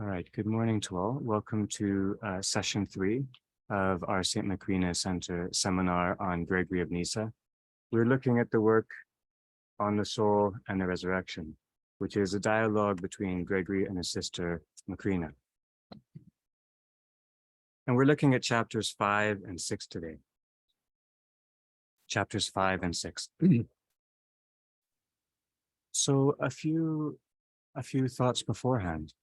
All right, good morning to all. Welcome to session 3 of our Saint Macrina Centre seminar on Gregory of Nyssa. We're looking at the work on the soul and the resurrection, which is a dialogue between Gregory and his sister Macrina. And we're looking at chapters 5 and 6 today. Chapters 5 and 6. So a few thoughts beforehand.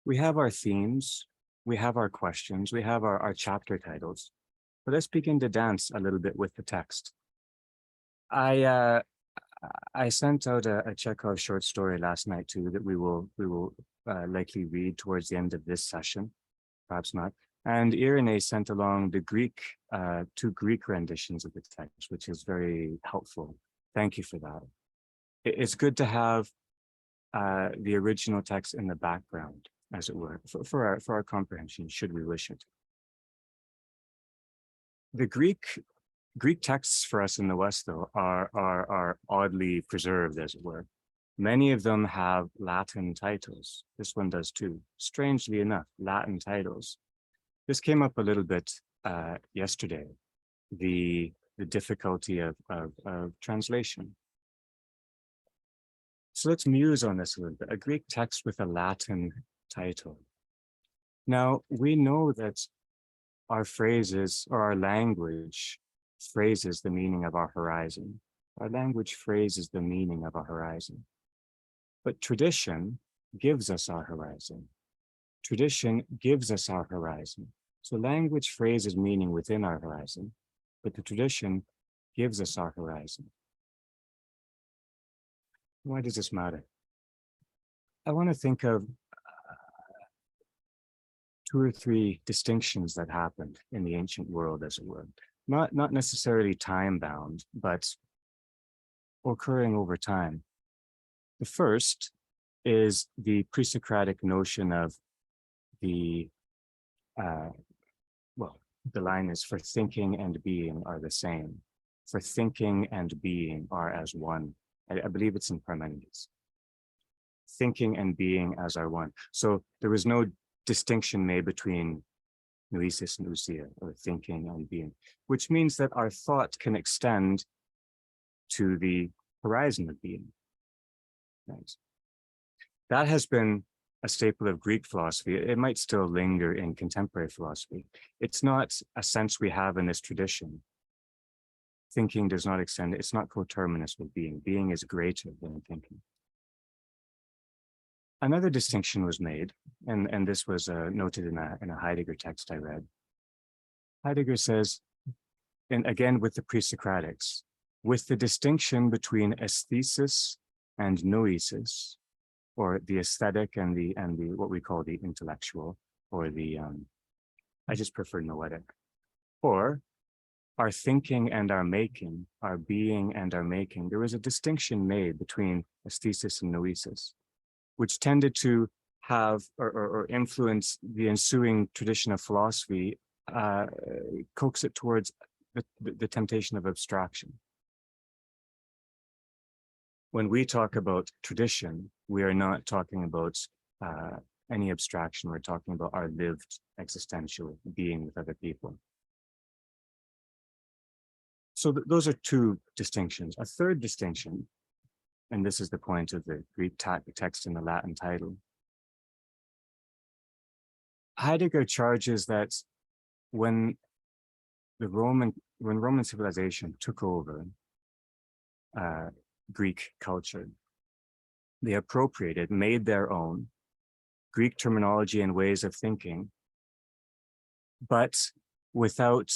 We have our themes, we have our questions, we have our chapter titles, but let's begin to dance a little bit with the text. I sent out a Chekhov short story last night too that we will likely read towards the end of this session, perhaps not. And Irene sent along the two Greek renditions of the text, which is very helpful. Thank you for that. It's good to have the original text in the background, as it were, for our comprehension, should we wish it. The Greek texts for us in the West, though, are oddly preserved, as it were. Many of them have Latin titles. This one does too. Strangely enough, Latin titles. This came up a little bit yesterday, the difficulty of translation. So let's muse on this a little bit. A Greek text with a Latin title. Now, we know that our phrases or our language phrases the meaning of our horizon. Our language phrases the meaning of our horizon. But tradition gives us our horizon. Tradition gives us our horizon. So language phrases meaning within our horizon, but the tradition gives us our horizon. Why does this matter? I want to think of 2 or 3 distinctions that happened in the ancient world, as it were. Not necessarily time-bound, but occurring over time. The first is the pre-Socratic notion of the line is, for thinking and being are the same. For thinking and being are as one. I believe it's in Parmenides. Thinking and being as are one. So there was no distinction made between noesis and ousia, or thinking and being, which means that our thought can extend to the horizon of being. Right. That has been a staple of Greek philosophy. It might still linger in contemporary philosophy. It's not a sense we have in this tradition. Thinking does not extend, it's not coterminous with being. Being is greater than thinking. Another distinction was made, and this was noted in a Heidegger text I read. Heidegger says, and again with the pre-Socratics, with the distinction between aesthesis and noesis, or the aesthetic and the what we call the intellectual, or the I just prefer noetic, or our thinking and our making, our being and our making. There was a distinction made between aesthesis and noesis, which tended to have or influence the ensuing tradition of philosophy, coax it towards the temptation of abstraction. When we talk about tradition, we are not talking about any abstraction. We're talking about our lived existential being with other people. So those are 2 distinctions. A third distinction, and this is the point of the Greek text and the Latin title. Heidegger charges that when Roman civilization took over Greek culture, they appropriated, made their own Greek terminology and ways of thinking, but without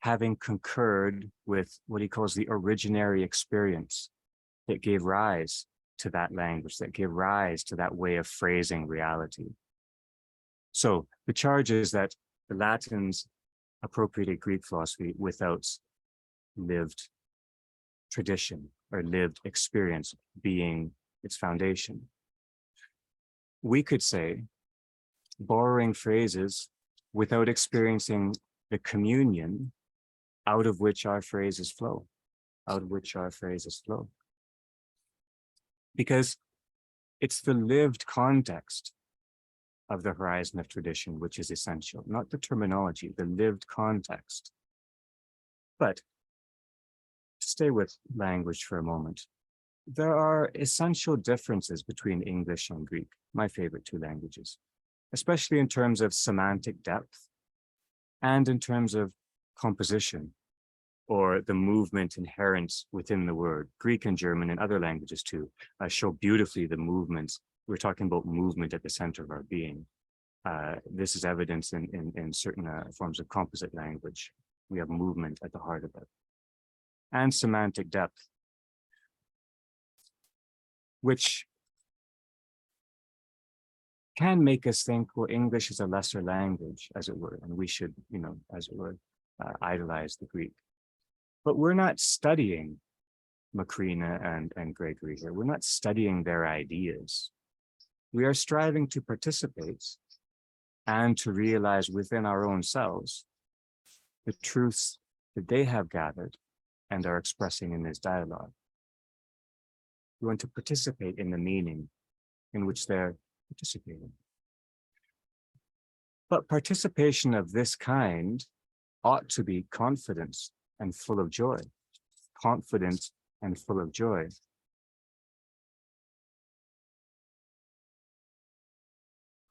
having concurred with what he calls the originary experience that gave rise to that language, that gave rise to that way of phrasing reality. So the charge is that the Latins appropriated Greek philosophy without lived tradition or lived experience being its foundation. We could say, borrowing phrases without experiencing the communion out of which our phrases flow, Because It's the lived context of the horizon of tradition, which is essential, not the terminology, the lived context. But to stay with language for a moment, there are essential differences between English and Greek, my favorite two languages, especially in terms of semantic depth and in terms of composition, or the movement inherent within the word. Greek and German and other languages too show beautifully the movements. We're talking about movement at the center of our being. This is evidence in certain forms of composite language. We have movement at the heart of it. And semantic depth, which can make us think, well, English is a lesser language, as it were, and we should, as it were, idolize the Greek. But we're not studying Macrina and Gregory here. We're not studying their ideas. We are striving to participate and to realize within our own selves the truths that they have gathered and are expressing in this dialogue. We want to participate in the meaning in which they're participating. But participation of this kind ought to be confident and full of joy. Confident and full of joy.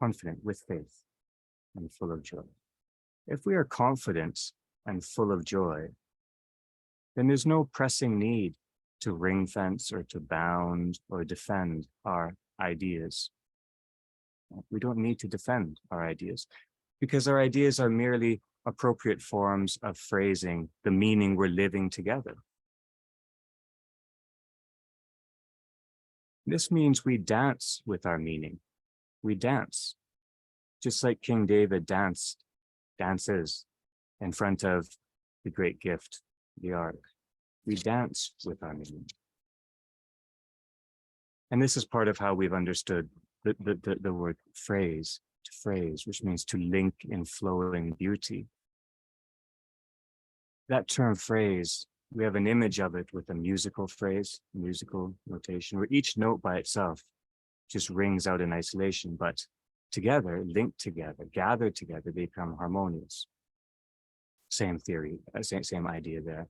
Confident with faith and full of joy. If we are confident and full of joy, then there's no pressing need to ring fence or to bound or defend our ideas. We don't need to defend our ideas because our ideas are merely appropriate forms of phrasing the meaning we're living together. This means we dance with our meaning. We dance, just like King David dances in front of the great gift, the ark. We dance with our meaning. And this is part of how we've understood the word phrase, to phrase, which means to link in flowing beauty. That term phrase, we have an image of it with a musical phrase, musical notation, where each note by itself just rings out in isolation, but together, linked together, gathered together, they become harmonious. Same theory, same idea there.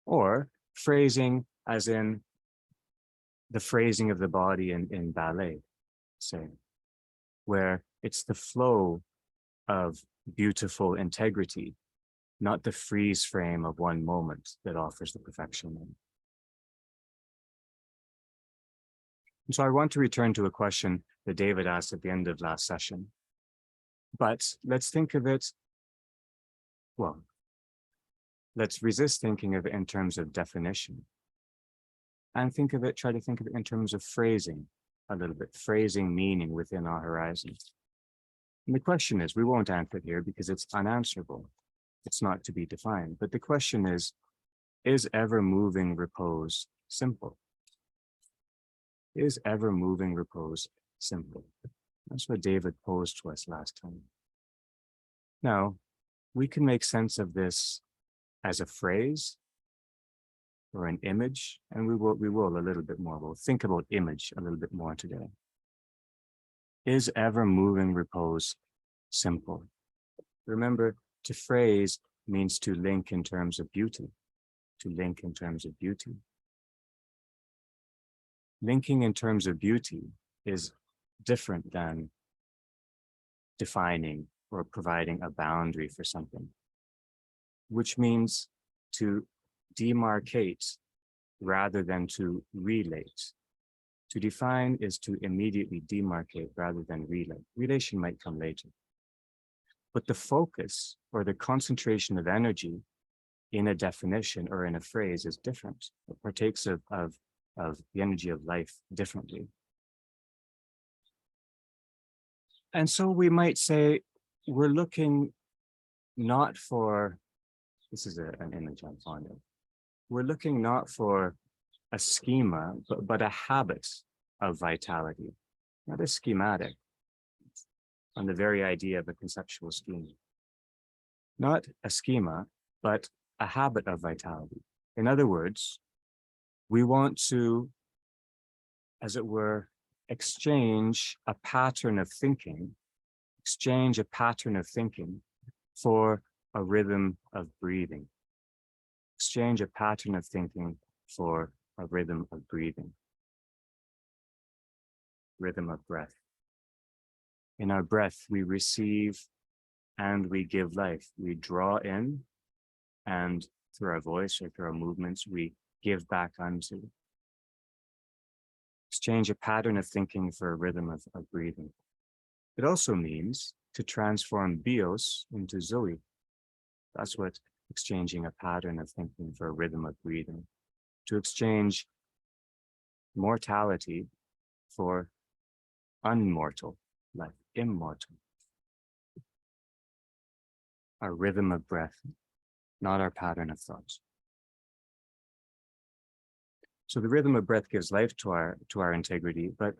Or phrasing as in the phrasing of the body in ballet, say, where it's the flow of beautiful integrity, not the freeze frame of one moment that offers the perfection. And so I want to return to a question that David asked at the end of last session. But let's think of it, well, let's resist thinking of it in terms of definition. And try to think of it in terms of phrasing a little bit, phrasing meaning within our horizons. And the question is, we won't answer it here because it's unanswerable. It's not to be defined. But the question is ever-moving repose simple? Is ever-moving repose simple? That's what David posed to us last time. Now, we can make sense of this as a phrase or an image, and we will a little bit more. We'll think about image a little bit more today. Is ever-moving repose simple? Remember, to phrase means to link in terms of beauty, to link in terms of beauty. Linking in terms of beauty is different than defining or providing a boundary for something, which means to demarcate rather than to relate. To define is to immediately demarcate rather than relate. Relation might come later. But the focus or the concentration of energy in a definition or in a phrase is different. It partakes of the energy of life differently. And so we might say, we're looking not for, this is an image I'm fond of. We're looking not for a schema, but a habit of vitality, not a schematic, on the very idea of a conceptual schema. Not a schema, but a habit of vitality. In other words, we want to, as it were, exchange a pattern of thinking, for a rhythm of breathing. Exchange a pattern of thinking for a rhythm of breathing. Rhythm of breath. In our breath, we receive and we give life. We draw in, and through our voice or through our movements, we give back unto. Exchange a pattern of thinking for a rhythm of breathing. It also means to transform bios into zoe. That's what exchanging a pattern of thinking for a rhythm of breathing. To exchange mortality for unmortal life, immortal. Our rhythm of breath, not our pattern of thoughts. So the rhythm of breath gives life to our integrity, but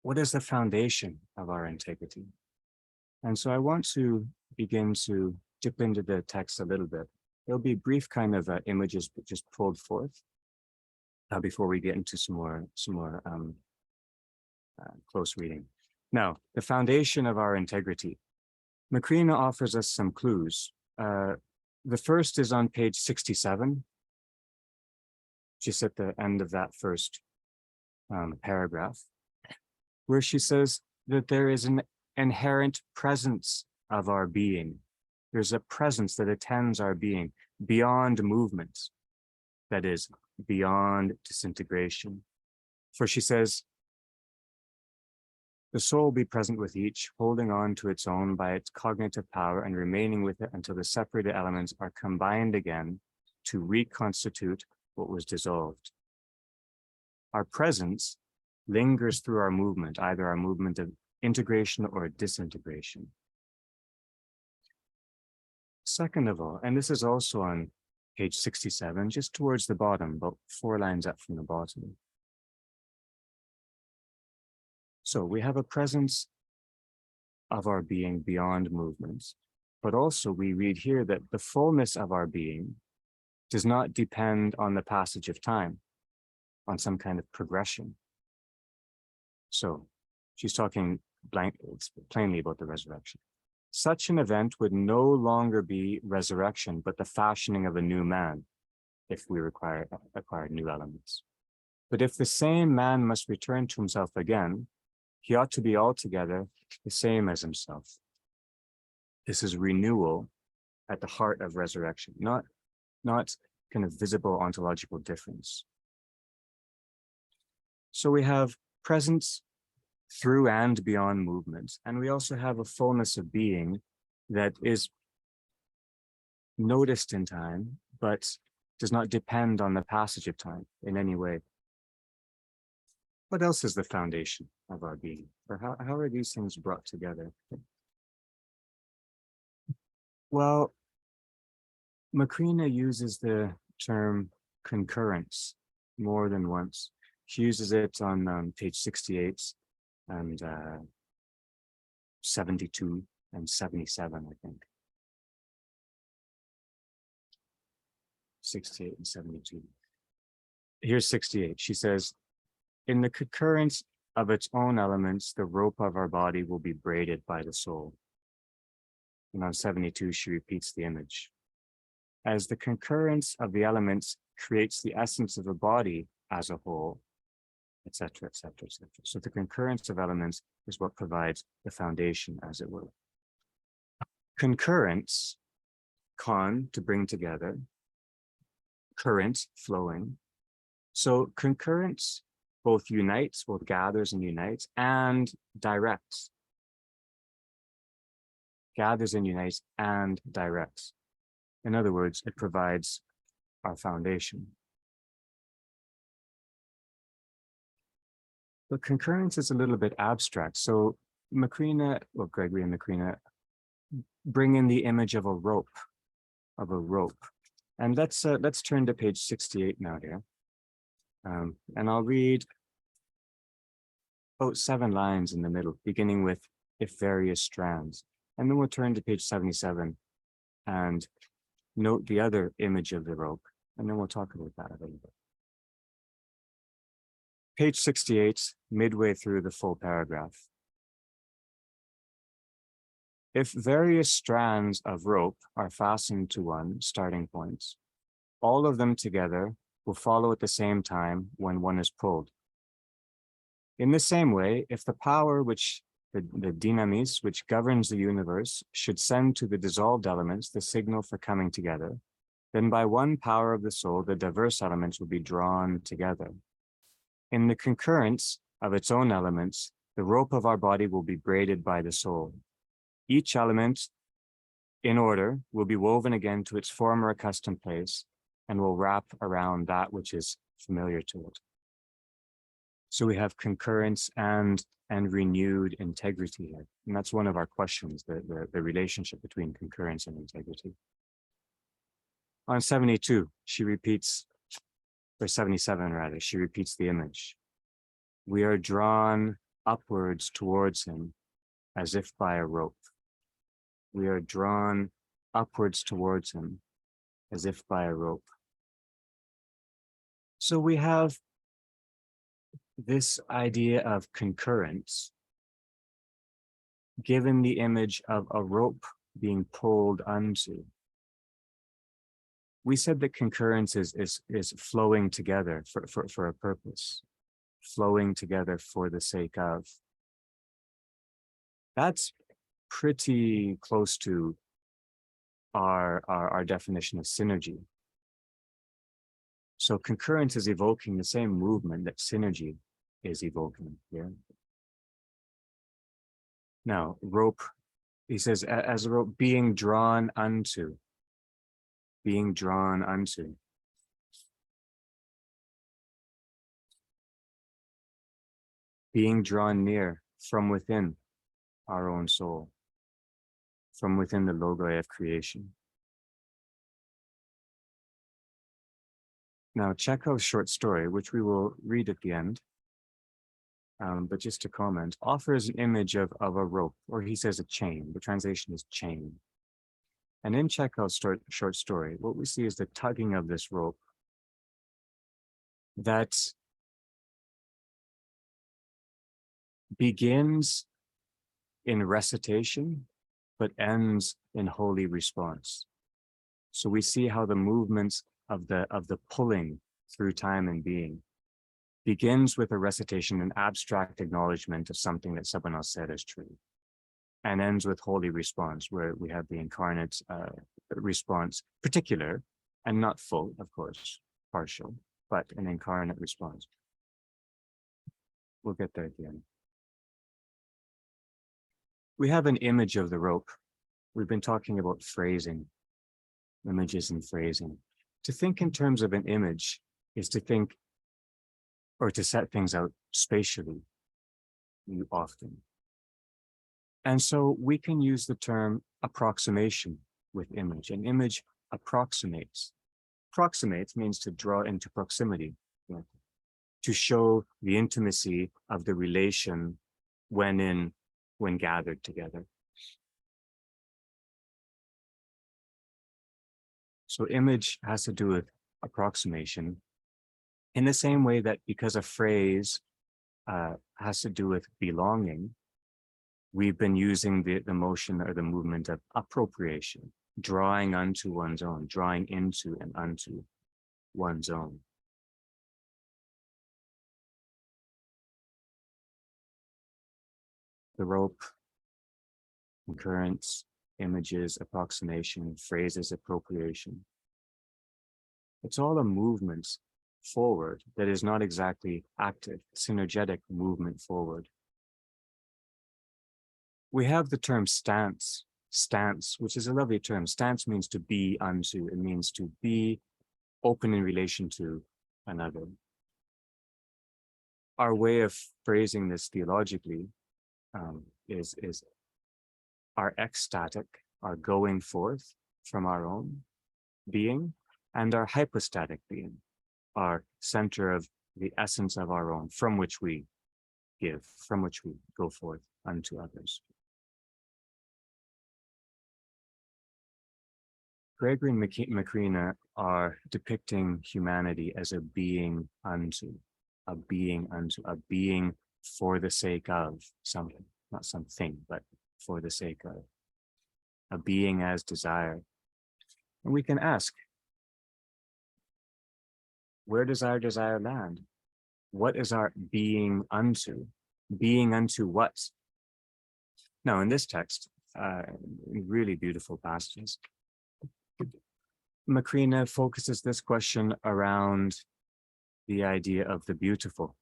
what is the foundation of our integrity? And so I want to begin to dip into the text a little bit. There'll be brief kind of images just pulled forth before we get into some more close reading. Now, the foundation of our integrity. Macrina offers us some clues. The first is on page 67. Just at the end of that first paragraph, where she says that there is an inherent presence of our being. There's a presence that attends our being beyond movement, that is, beyond disintegration. For she says, the soul be present with each, holding on to its own by its cognitive power and remaining with it until the separated elements are combined again to reconstitute what was dissolved. Our presence lingers through our movement, either our movement of integration or disintegration. Second of all, and this is also on page 67, just towards the bottom, about 4 lines up from the bottom. So we have a presence of our being beyond movements, but also we read here that the fullness of our being does not depend on the passage of time, on some kind of progression. So she's talking plainly about the resurrection. Such an event would no longer be resurrection, but the fashioning of a new man, if we acquire new elements. But if the same man must return to himself again, he ought to be altogether the same as himself. This is renewal at the heart of resurrection, not kind of visible ontological difference. So we have presence through and beyond movements, and we also have a fullness of being that is noticed in time, but does not depend on the passage of time in any way. What else is the foundation of our being? Or how are these things brought together? Well, Macrina uses the term concurrence more than once. She uses it on page 68 and 72 and 77, I think. 68 and 72. Here's 68. She says, in the concurrence of its own elements, the rope of our body will be braided by the soul. And on 72, she repeats the image. As the concurrence of the elements creates the essence of the body as a whole, etc., etc., etc. So the concurrence of elements is what provides the foundation, as it were. Concurrence, con, to bring together, current, flowing. So concurrence both unites, both gathers and unites, and directs. Gathers and unites and directs. In other words, it provides our foundation. But concurrence is a little bit abstract. So Macrina, well, Gregory and Macrina bring in the image of a rope, And let's turn to page 68 now here. And I'll read about 7 lines in the middle, beginning with if various strands. And then we'll turn to page 77 and note the other image of the rope. And then we'll talk about that a little bit. Page 68, midway through the full paragraph. If various strands of rope are fastened to one starting point, all of them together will follow at the same time when one is pulled. In the same way, if the power which the dynamis which governs the universe should send to the dissolved elements the signal for coming together, then by one power of the soul, the diverse elements will be drawn together. In the concurrence of its own elements, the rope of our body will be braided by the soul. Each element, in order, will be woven again to its former accustomed place and will wrap around that which is familiar to it. So we have concurrence and renewed integrity here. And that's one of our questions, the relationship between concurrence and integrity. On 72, she repeats, or 77 rather, she repeats the image. We are drawn upwards towards him as if by a rope. We are drawn upwards towards him as if by a rope. So we have this idea of concurrence given the image of a rope being pulled unto. We said that concurrence is flowing together for a purpose, flowing together for the sake of. That's pretty close to our definition of synergy. So concurrence is evoking the same movement that synergy is evoking here. Now, rope, he says, as a rope being drawn unto, being drawn unto. Being drawn near from within our own soul, from within the logoi of creation. Now, Chekhov's short story, which we will read at the end, but just to comment, offers an image of a rope, or he says a chain. The translation is chain. And in Chekhov's short story, what we see is the tugging of this rope that begins in recitation, but ends in holy response. So we see how the movements of the pulling through time and being begins with a recitation, an abstract acknowledgement of something that someone else said is true, and ends with holy response, where we have the incarnate response, particular and not full, of course, partial, but an incarnate response. We'll get there at the end. We have an image of the rope. We've been talking about phrasing, images and phrasing. To think in terms of an image is to think or to set things out spatially, often. And so we can use the term approximation with image. An image approximates. Approximates means to draw into proximity, to show the intimacy of the relation when gathered together. So image has to do with approximation in the same way that because a phrase has to do with belonging, we've been using the motion or the movement of appropriation, drawing unto one's own, drawing into and unto one's own. The rope, concurrence, images, approximation, phrases, appropriation. It's all a movement forward that is not exactly active, synergetic movement forward. We have the term stance, which is a lovely term. Stance means to be unto. It means to be open in relation to another. Our way of phrasing this theologically is our ecstatic, our going forth from our own being, and our hypostatic being, our center of the essence of our own, from which we give, from which we go forth unto others. Gregory and Macrina are depicting humanity as a being unto. a being unto, a being for the sake of something, not something, but for the sake of, a being as desire. And we can ask, where does our desire land? What is our being unto? Being unto what? Now, in this text, really beautiful passages, Macrina focuses this question around the idea of the beautiful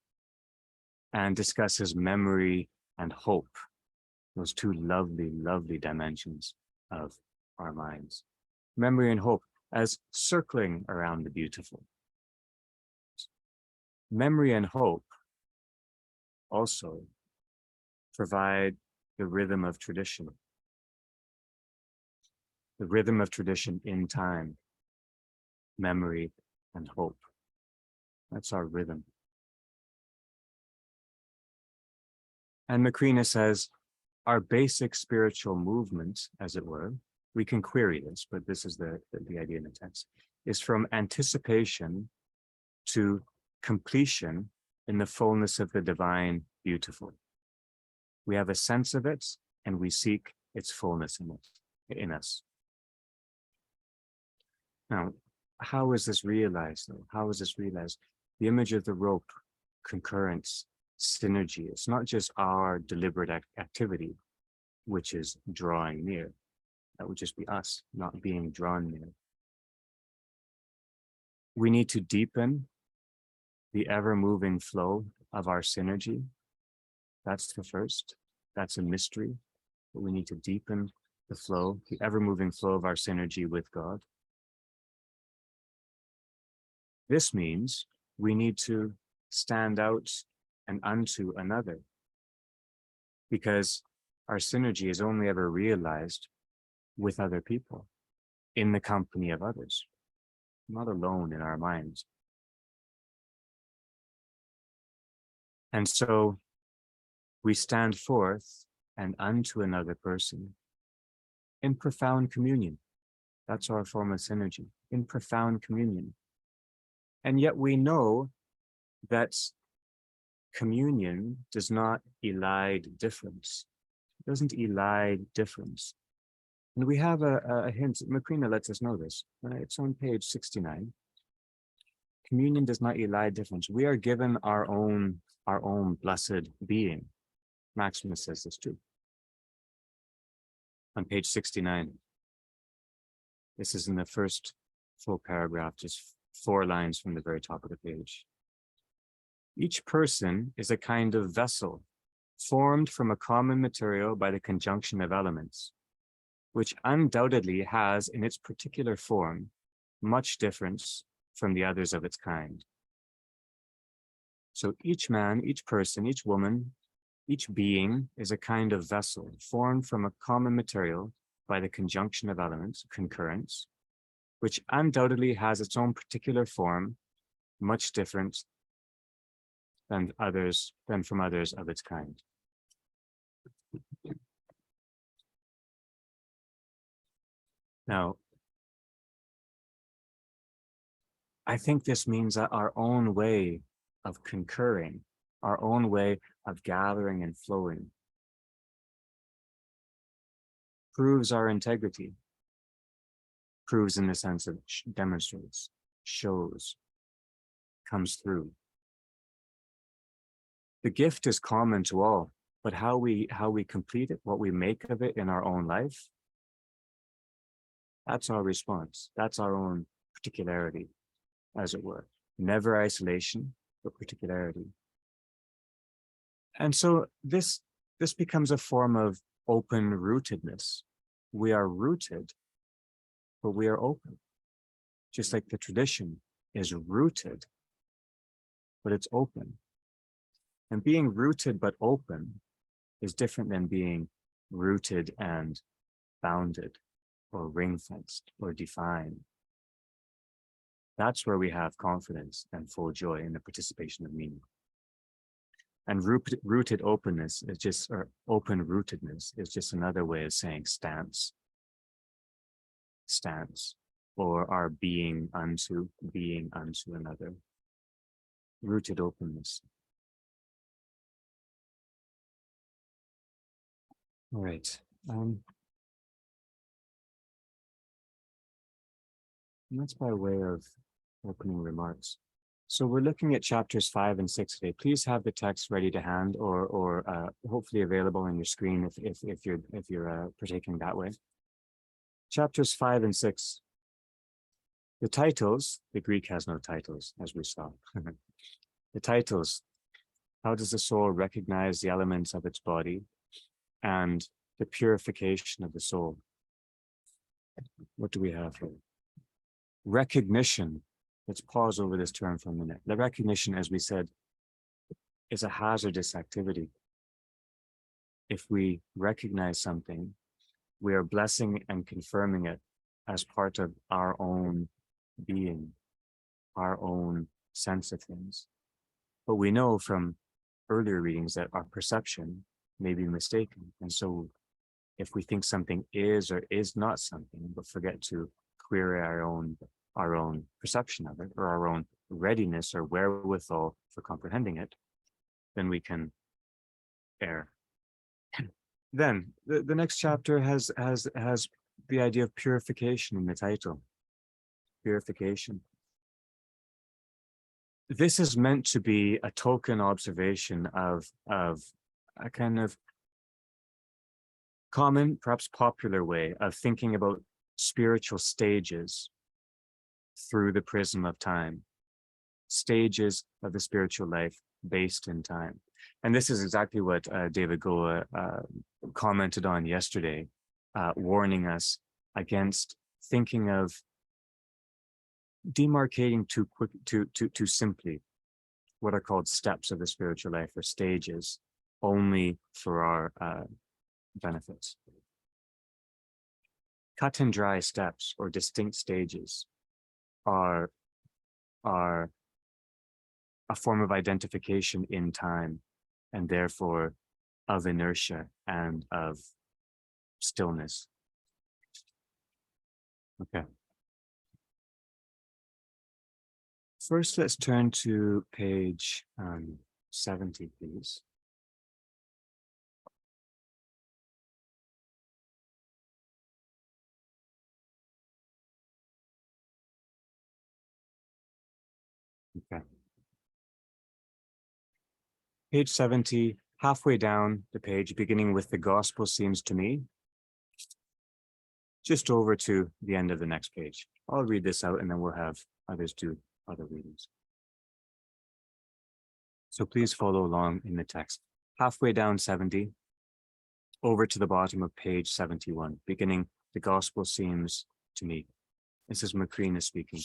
and discusses memory and hope, those two lovely, lovely dimensions of our minds. Memory and hope as circling around the beautiful. Memory and hope also provide the rhythm of tradition. The rhythm of tradition in time, memory and hope. That's our rhythm. And Macrina says, our basic spiritual movement, as it were, we can query this, but this is the idea in the text, is from anticipation to completion in the fullness of the divine beautiful. We have a sense of it, and we seek its fullness in us. Now, how is this realized, though? How is this realized? The image of the rope, concurrence, synergy. It's not just our deliberate activity, which is drawing near. That would just be us not being drawn near. We need to deepen the ever-moving flow of our synergy. That's the first. That's a mystery. But we need to deepen the flow, the ever-moving flow of our synergy with God. This means we need to stand out and unto another, because our synergy is only ever realized with other people, in the company of others, not alone in our minds. And so we stand forth and unto another person in profound communion. That's our form of synergy, in profound communion. And yet we know that communion does not elide difference. It doesn't elide difference. And we have a hint. Macrina lets us know this. It's on page 69. Communion does not elide difference. We are given our own blessed being. Maximus says this too. On page 69. This is in the first full paragraph, just 4 lines from the very top of the page. Each person is a kind of vessel formed from a common material by the conjunction of elements, which undoubtedly has in its particular form much difference from the others of its kind. So each man, each person, each woman, each being is a kind of vessel formed from a common material by the conjunction of elements, concurrence, which undoubtedly has its own particular form, much different than from others of its kind. Now, I think this means that our own way of concurring, our own way of gathering and flowing, proves our integrity. Proves in the sense of demonstrates, shows, comes through. The gift is common to all, but how we complete it, what we make of it in our own life, that's our response. That's our own particularity, as it were. Never isolation, but particularity. And so this becomes a form of open rootedness. We are rooted, but we are open. Just like the tradition is rooted, but it's open. And being rooted but open is different than being rooted and bounded or ring-fenced or defined. That's where we have confidence and full joy in the participation of meaning. And rooted openness is just, or open rootedness is just another way of saying stance, or our being unto another. rooted openness. All right. And that's by way of opening remarks. So we're looking at chapters 5 and 6 today. Please have the text ready to hand, or hopefully available on your screen if you're partaking that way. Chapters 5 and 6. The titles, the Greek has no titles, as we saw. The titles: how does the soul recognize the elements of its body, and the purification of the soul. What do we have here? Recognition. Let's pause over this term for a minute. The recognition, as we said, is a hazardous activity. If we recognize something, we are blessing and confirming it as part of our own being, our own sense of things. But we know from earlier readings that our perception may be mistaken. And so if we think something is or is not something, but forget to query our own perception of it, or our own readiness or wherewithal for comprehending it, then we can err. Then the next chapter has the idea of purification in the title. Purification. This is meant to be a token observation of a kind of common, perhaps popular way of thinking about spiritual stages through the prism of time, stages of the spiritual life based in time. And this is exactly what David Goa commented on yesterday, warning us against thinking of demarcating too simply what are called steps of the spiritual life, or stages, only for our benefits. Cut and dry steps or distinct stages are a form of identification in time, and therefore of inertia and of stillness. Okay. First, let's turn to page 70, please. Okay. Page 70, halfway down the page, beginning with the gospel seems to me, just over to the end of the next page. I'll read this out and then we'll have others do other readings. So please follow along in the text. Halfway down 70, over to the bottom of page 71, beginning, the gospel seems to me. This is Macrina speaking.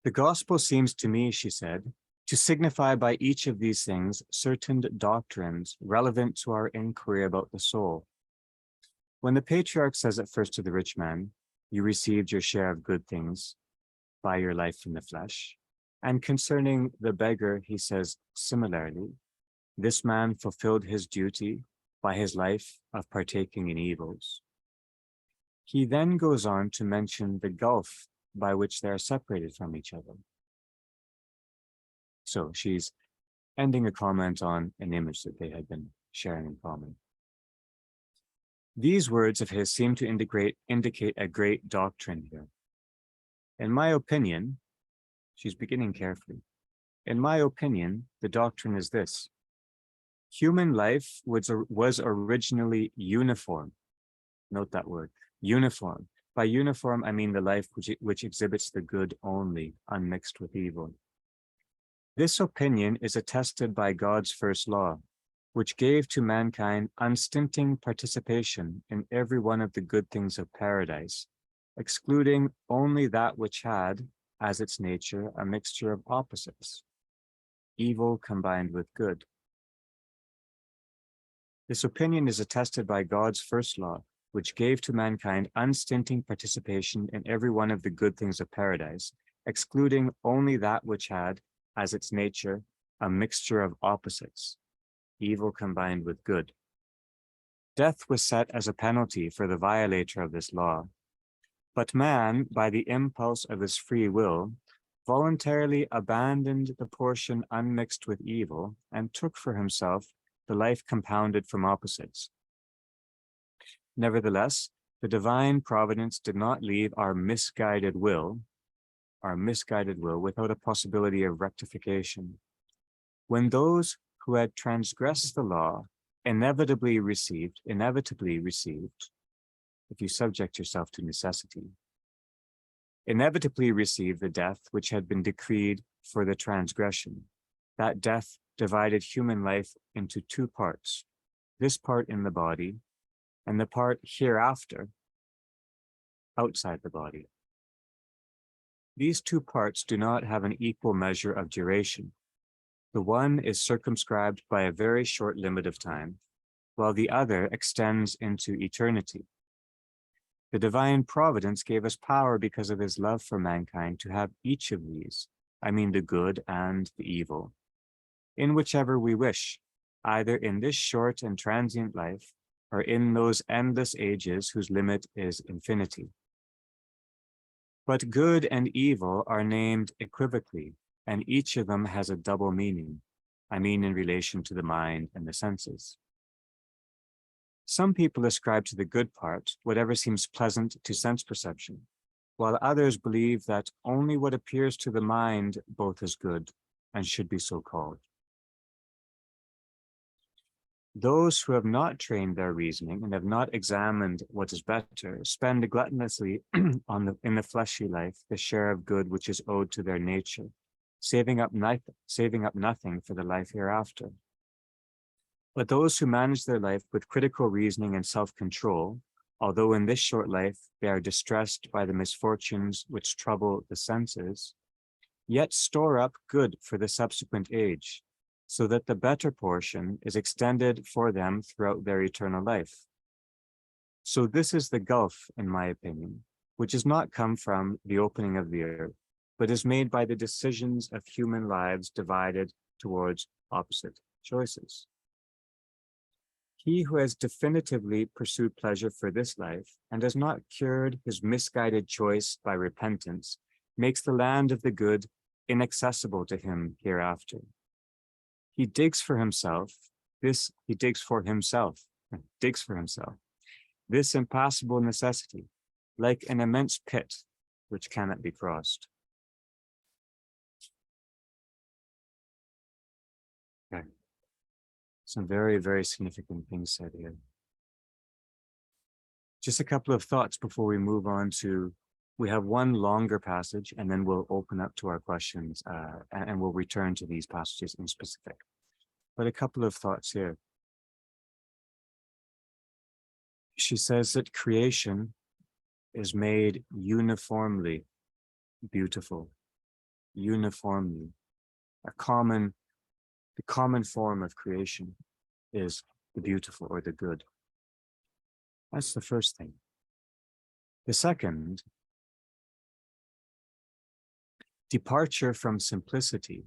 The gospel seems to me, she said, to signify by each of these things certain doctrines relevant to our inquiry about the soul. When the patriarch says at first to the rich man, you received your share of good things by your life in the flesh, and concerning the beggar, he says similarly, this man fulfilled his duty by his life of partaking in evils. He then goes on to mention the gulf by which they are separated from each other. So she's ending a comment on an image that they had been sharing in common. These words of his seem to indicate a great doctrine here. In my opinion, she's beginning carefully. In my opinion, the doctrine is this: human life was originally uniform. Note that word, uniform. By uniform, I mean the life which exhibits the good only, unmixed with evil. This opinion is attested by God's first law, which gave to mankind unstinting participation in every one of the good things of paradise, excluding only that which had, as its nature, a mixture of opposites, evil combined with good. This opinion is attested by God's first law, which gave to mankind unstinting participation in every one of the good things of paradise, excluding only that which had, as its nature, a mixture of opposites, evil combined with good. Death was set as a penalty for the violator of this law, But man, by the impulse of his free will, voluntarily abandoned the portion unmixed with evil and took for himself the life compounded from opposites. Nevertheless, the divine providence did not leave our misguided will without a possibility of rectification. When those who had transgressed the law inevitably received, if you subject yourself to necessity, inevitably received the death which had been decreed for the transgression. That death divided human life into two parts, this part in the body and the part hereafter outside the body. These two parts do not have an equal measure of duration. The one is circumscribed by a very short limit of time, while the other extends into eternity. The divine providence gave us power because of his love for mankind to have each of these, I mean the good and the evil, in whichever we wish, either in this short and transient life or in those endless ages whose limit is infinity. But good and evil are named equivocally, and each of them has a double meaning, I mean in relation to the mind and the senses. Some people ascribe to the good part whatever seems pleasant to sense perception, while others believe that only what appears to the mind both is good and should be so called. Those who have not trained their reasoning and have not examined what is better spend gluttonously in the fleshly life the share of good which is owed to their nature, saving up nothing for the life hereafter. But those who manage their life with critical reasoning and self-control, although in this short life they are distressed by the misfortunes which trouble the senses, yet store up good for the subsequent age, so that the better portion is extended for them throughout their eternal life. So this is the gulf, in my opinion, which has not come from the opening of the earth, but is made by the decisions of human lives divided towards opposite choices. He who has definitively pursued pleasure for this life and has not cured his misguided choice by repentance makes the land of the good inaccessible to him hereafter. He digs for himself this impassable necessity, like an immense pit which cannot be crossed. Okay. Some very, very significant things said here. Just a couple of thoughts before we move on to, we have one longer passage and then we'll open up to our questions and we'll return to these passages in specific. But a couple of thoughts here. She says that creation is made uniformly beautiful, uniformly. The common form of creation is the beautiful or the good. That's the first thing. The second, departure from simplicity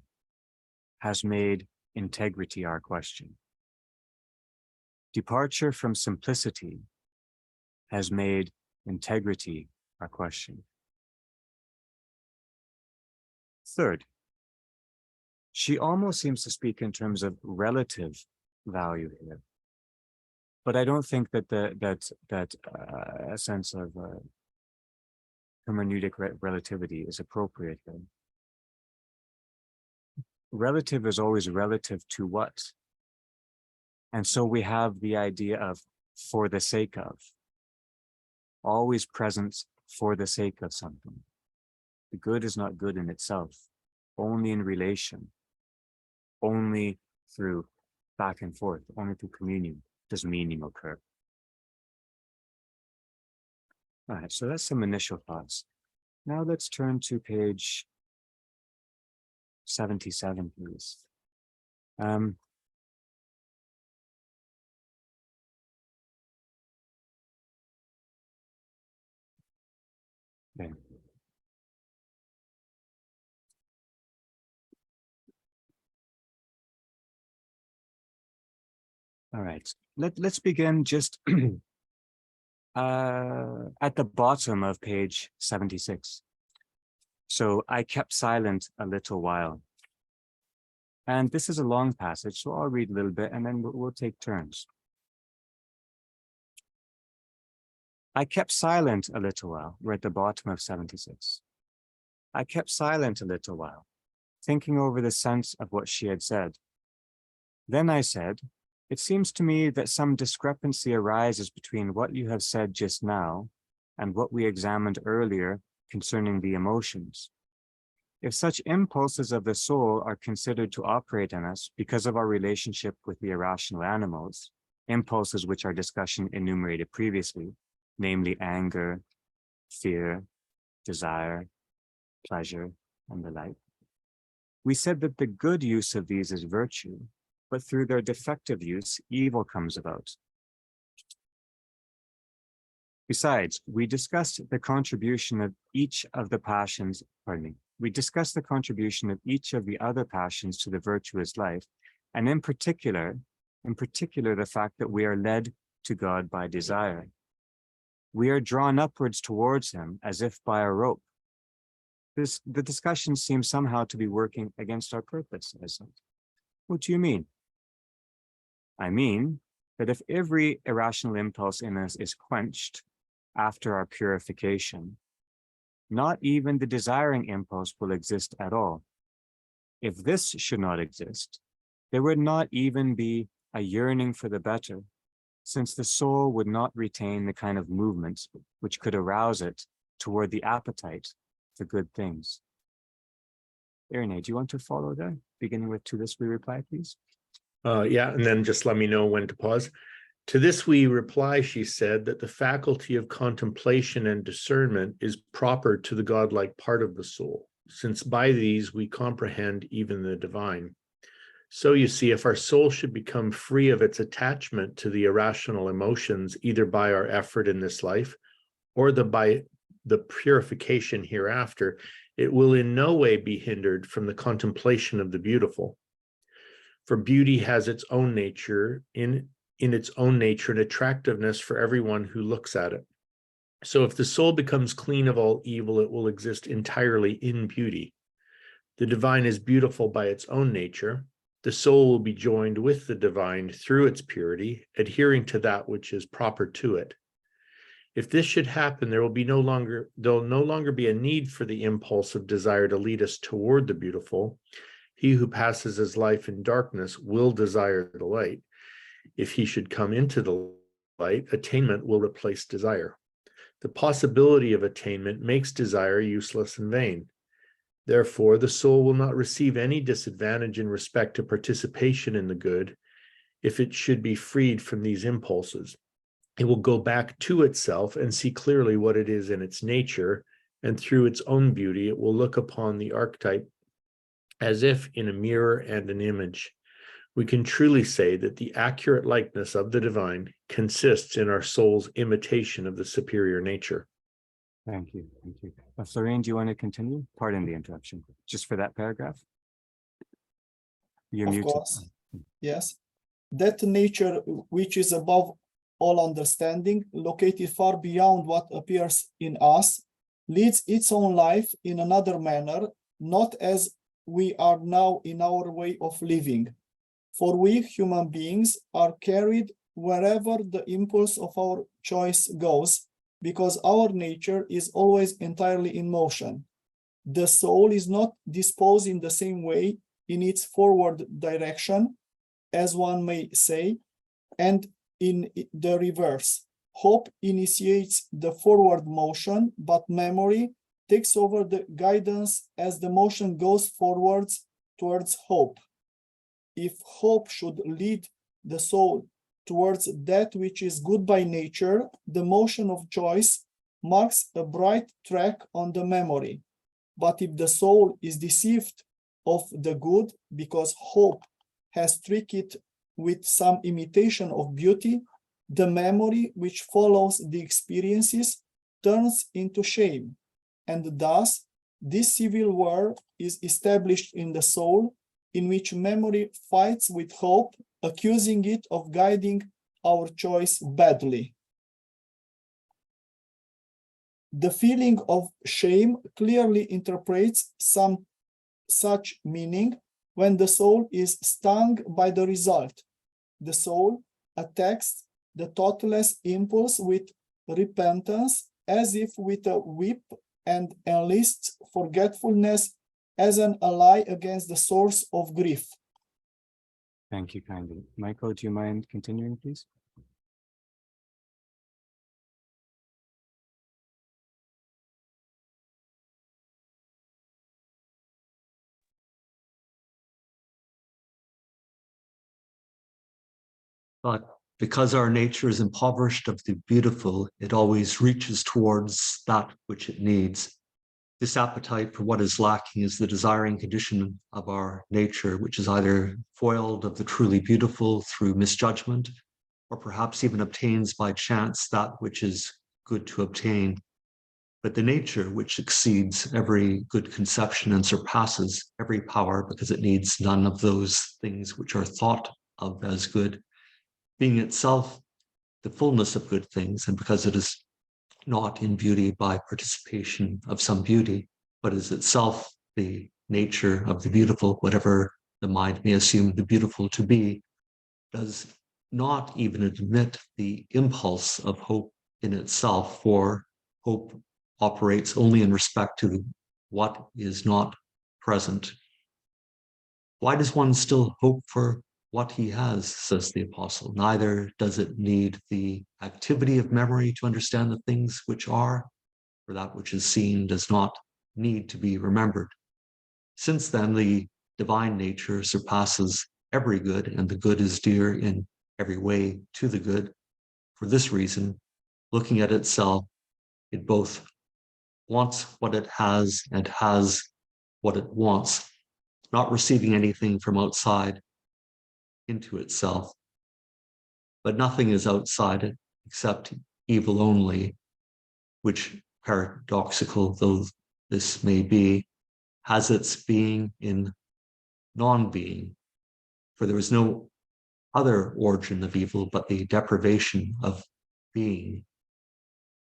has made integrity our question. Departure from simplicity has made integrity our question. Third, she almost seems to speak in terms of relative value here, but I don't think that a sense of hermeneutic relativity is appropriate here. Relative is always relative to what? And so we have the idea of for the sake of, always present for the sake of something. The good is not good in itself, only in relation, only through back and forth, only through communion does meaning occur. All right, so that's some initial thoughts. Now let's turn to page 77, please. Okay. All right, let's begin just at the bottom of page 76. So I kept silent a little while. And this is a long passage, so I'll read a little bit and then we'll take turns. I kept silent a little while. We're at the bottom of 76. I kept silent a little while, thinking over the sense of what she had said. Then I said, "It seems to me that some discrepancy arises between what you have said just now and what we examined earlier concerning the emotions. If such impulses of the soul are considered to operate in us because of our relationship with the irrational animals, impulses which our discussion enumerated previously, namely anger, fear, desire, pleasure, and the like, we said that the good use of these is virtue, but through their defective use, evil comes about. Besides, we discussed the contribution of each of the passions, we discussed the contribution of each of the other passions to the virtuous life, and in particular, the fact that we are led to God by desire. We are drawn upwards towards him as if by a rope. The discussion seems somehow to be working against our purpose, I said. What do you mean? I mean that if every irrational impulse in us is quenched after our purification, not even the desiring impulse will exist at all. If this should not exist, there would not even be a yearning for the better, since the soul would not retain the kind of movements which could arouse it toward the appetite for good things. Irene, do you want to follow there? Beginning with "to this we reply," please. Yeah, and then just let me know when to pause. To this we reply, she said, that the faculty of contemplation and discernment is proper to the godlike part of the soul, since by these we comprehend even the divine. So you see, if our soul should become free of its attachment to the irrational emotions, either by our effort in this life or by the purification hereafter, it will in no way be hindered from the contemplation of the beautiful. For beauty has its own nature, in its own nature, an attractiveness for everyone who looks at it. So if the soul becomes clean of all evil, it will exist entirely in beauty. The divine is beautiful by its own nature. The soul will be joined with the divine through its purity, adhering to that which is proper to it. If this should happen, there'll no longer be a need for the impulse of desire to lead us toward the beautiful. He who passes his life in darkness will desire the light. If he should come into the light, attainment will replace desire. The possibility of attainment makes desire useless and vain. Therefore, the soul will not receive any disadvantage in respect to participation in the good if it should be freed from these impulses. It will go back to itself and see clearly what it is in its nature, and through its own beauty, it will look upon the archetype as if in a mirror and an image. We can truly say that the accurate likeness of the divine consists in our soul's imitation of the superior nature. Thank you. Thank you. Florian, do you want to continue? Pardon the interruption. Just for that paragraph? You're muted. Of course. Yes. That nature which is above all understanding, located far beyond what appears in us, leads its own life in another manner, not as we are now in our way of living. For we human beings are carried wherever the impulse of our choice goes, because our nature is always entirely in motion. The soul is not disposed in the same way in its forward direction, as one may say, and in the reverse. Hope initiates the forward motion, but memory takes over the guidance as the motion goes forwards towards hope. If hope should lead the soul towards that which is good by nature, the motion of choice marks a bright track on the memory. But if the soul is deceived of the good because hope has tricked it with some imitation of beauty, the memory which follows the experiences turns into shame. And thus, this civil war is established in the soul, in which memory fights with hope, accusing it of guiding our choice badly. The feeling of shame clearly interprets some such meaning when the soul is stung by the result. The soul attacks the thoughtless impulse with repentance as if with a whip and enlists forgetfulness as an ally against the source of grief. Thank you kindly. Michael, do you mind continuing, please? But because our nature is impoverished of the beautiful, it always reaches towards that which it needs. This appetite for what is lacking is the desiring condition of our nature, which is either foiled of the truly beautiful through misjudgment, or perhaps even obtains by chance that which is good to obtain. But the nature which exceeds every good conception and surpasses every power because it needs none of those things which are thought of as good, being itself the fullness of good things, and because it is not in beauty by participation of some beauty, but is itself the nature of the beautiful, whatever the mind may assume the beautiful to be, does not even admit the impulse of hope in itself, for hope operates only in respect to what is not present. Why does one still hope for what he has, says the apostle? Neither does it need the activity of memory to understand the things which are, for that which is seen does not need to be remembered. Since then, the divine nature surpasses every good, and the good is dear in every way to the good. For this reason, looking at itself, it both wants what it has and has what it wants, not receiving anything from outside into itself. But nothing is outside it except evil only, which, paradoxical though this may be, has its being in non-being. For there is no other origin of evil but the deprivation of being.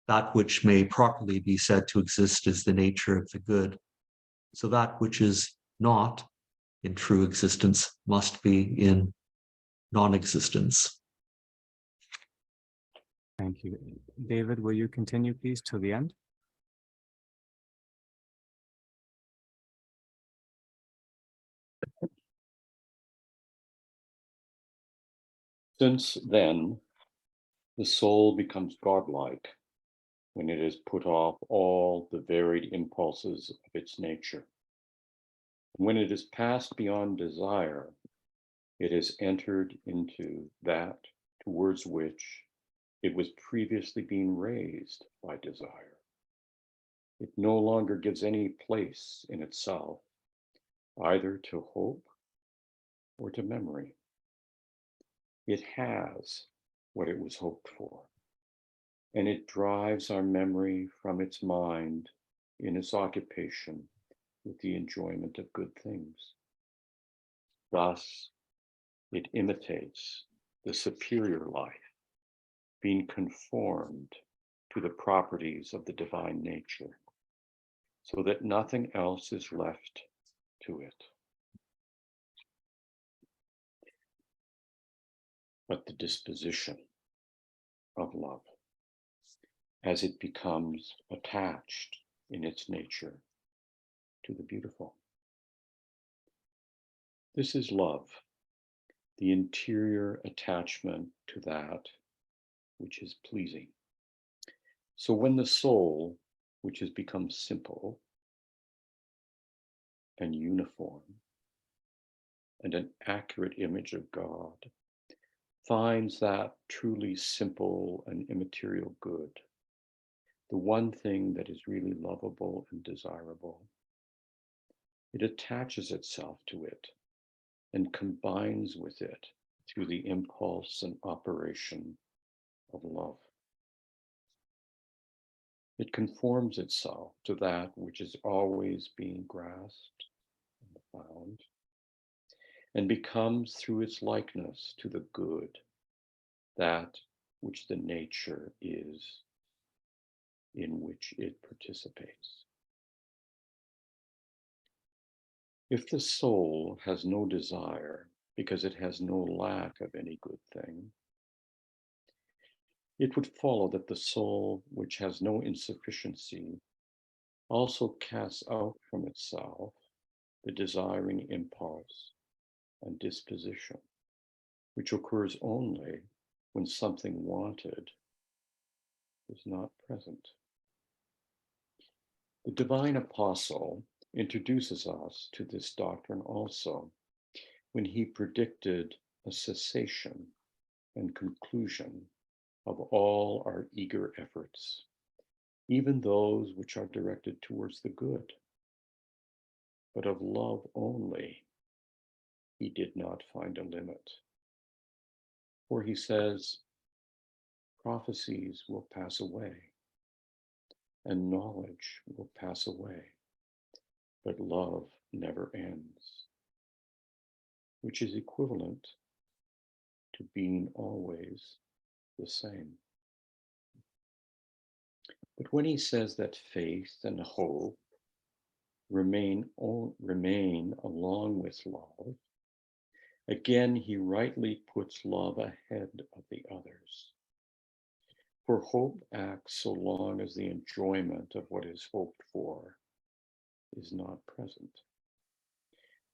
That which may properly be said to exist is the nature of the good. So that which is not in true existence must be in non-existence. Thank you. David, will you continue, please, till the end? Since then, the soul becomes godlike when it has put off all the varied impulses of its nature. When it is passed beyond desire, it has entered into that towards which it was previously being raised by desire. It no longer gives any place in itself, either to hope or to memory. It has what it was hoped for, and it drives our memory from its mind in its occupation with the enjoyment of good things. Thus, it imitates the superior life, being conformed to the properties of the divine nature, so that nothing else is left to it but the disposition of love, as it becomes attached in its nature to the beautiful. This is love, the interior attachment to that which is pleasing. So when the soul, which has become simple and uniform and an accurate image of God, finds that truly simple and immaterial good, the one thing that is really lovable and desirable, it attaches itself to it and combines with it through the impulse and operation of love. It conforms itself to that which is always being grasped and found, and becomes through its likeness to the good, that which the nature is in which it participates. If the soul has no desire because it has no lack of any good thing, it would follow that the soul, which has no insufficiency, also casts out from itself the desiring impulse and disposition, which occurs only when something wanted is not present. The divine apostle introduces us to this doctrine also when he predicted a cessation and conclusion of all our eager efforts, even those which are directed towards the good. But of love only, he did not find a limit. For he says, prophecies will pass away, and knowledge will pass away, but love never ends, which is equivalent to being always the same. But when he says that faith and hope remain along with love, again he rightly puts love ahead of the others. For hope acts so long as the enjoyment of what is hoped for is not present.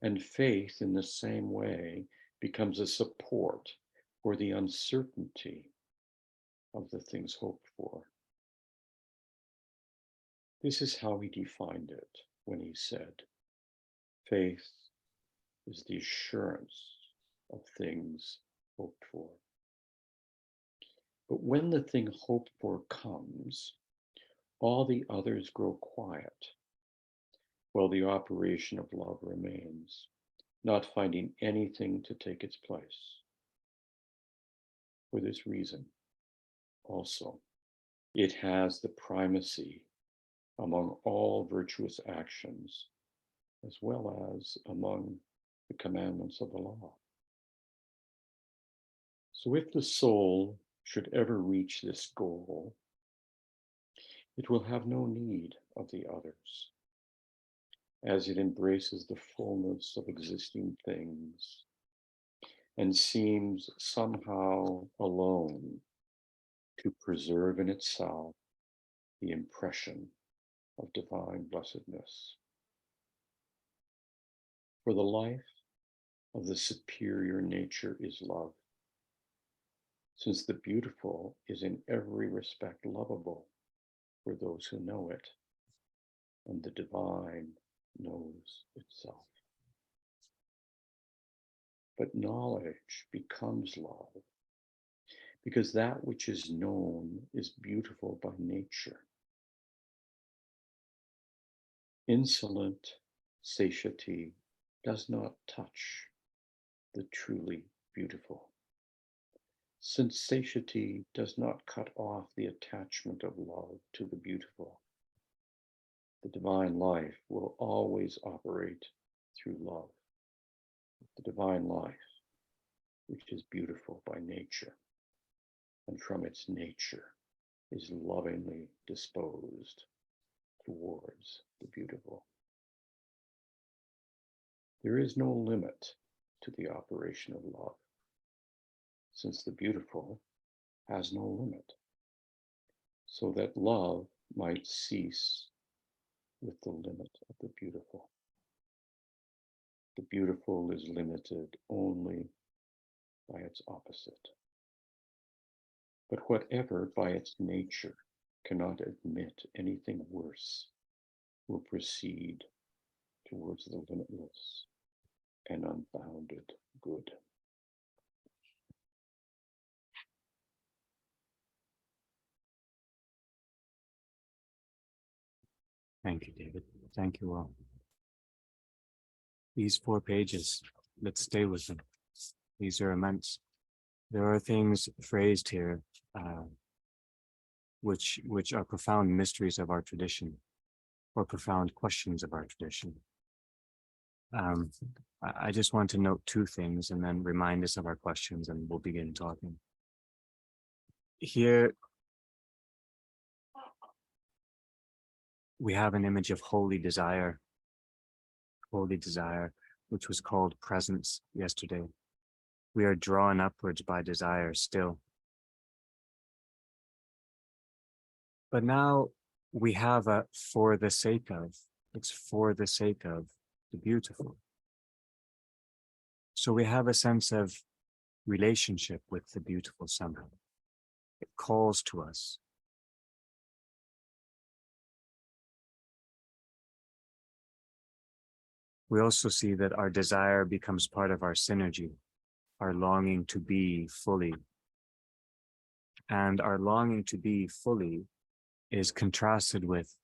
And faith in the same way becomes a support for the uncertainty of the things hoped for. This is how he defined it when he said, faith is the assurance of things hoped for. But when the thing hoped for comes, all the others grow quiet, while the operation of love remains, not finding anything to take its place. For this reason, also, it has the primacy among all virtuous actions, as well as among the commandments of the law. So if the soul should ever reach this goal, it will have no need of the others, as it embraces the fullness of existing things and seems somehow alone to preserve in itself the impression of divine blessedness. For the life of the superior nature is love, since the beautiful is in every respect lovable for those who know it, and the divine knows itself. But knowledge becomes love, because that which is known is beautiful by nature. Insolent satiety does not touch the truly beautiful, since satiety does not cut off the attachment of love to the beautiful. The divine life will always operate through love. The divine life, which is beautiful by nature, and from its nature is lovingly disposed towards the beautiful. There is no limit to the operation of love, since the beautiful has no limit, so that love might cease with the limit of the beautiful. The beautiful is limited only by its opposite. But whatever by its nature cannot admit anything worse will proceed towards the limitless and unbounded good. Thank you, David. Thank you all. These 4 pages, let's stay with them. These are immense. There are things phrased here which are profound mysteries of our tradition, or profound questions of our tradition. I just want to note 2 things and then remind us of our questions, and we'll begin talking. Here, we have an image of holy desire, which was called presence yesterday. We are drawn upwards by desire still. But now we have a for the sake of, it's for the sake of the beautiful. So we have a sense of relationship with the beautiful somehow. It calls to us. We also see that our desire becomes part of our synergy, our longing to be fully. And our longing to be fully is contrasted with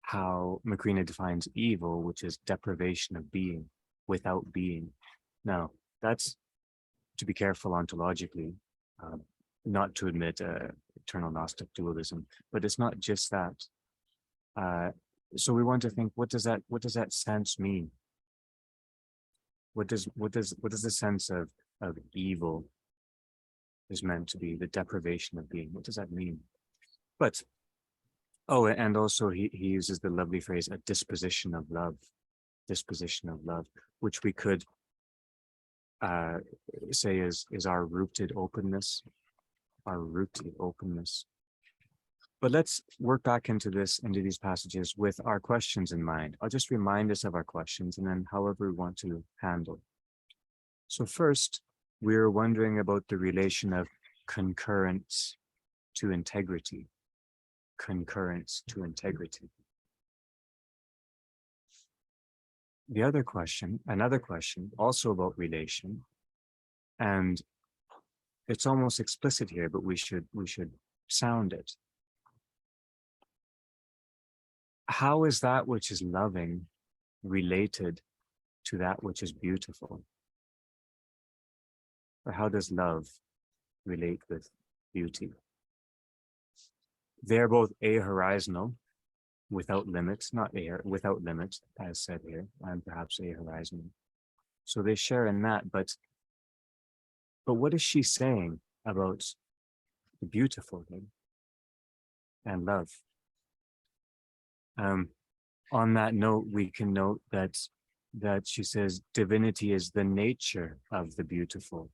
how Macrina defines evil, which is deprivation of being, without being. Now, that's to be careful ontologically, not to admit eternal Gnostic dualism, but it's not just that. So we want to think, what does that sense mean? What does the sense of evil is meant to be, the deprivation of being? What does that mean? But oh, and also he uses the lovely phrase, a disposition of love, which we could say is our rooted openness. But let's work back into these passages with our questions in mind. I'll just remind us of our questions and then however we want to handle. So first, we're wondering about the relation of concurrence to integrity. Concurrence to integrity. Another question, also about relation, and it's almost explicit here, but we should sound it. How is that which is loving related to that which is beautiful? Or how does love relate with beauty? They're both a-horizontal, without limits, without limits, as said here, and perhaps a-horizontal. So they share in that, but what is she saying about the beautiful thing and love? On that note, we can note that she says divinity is the nature of the beautiful,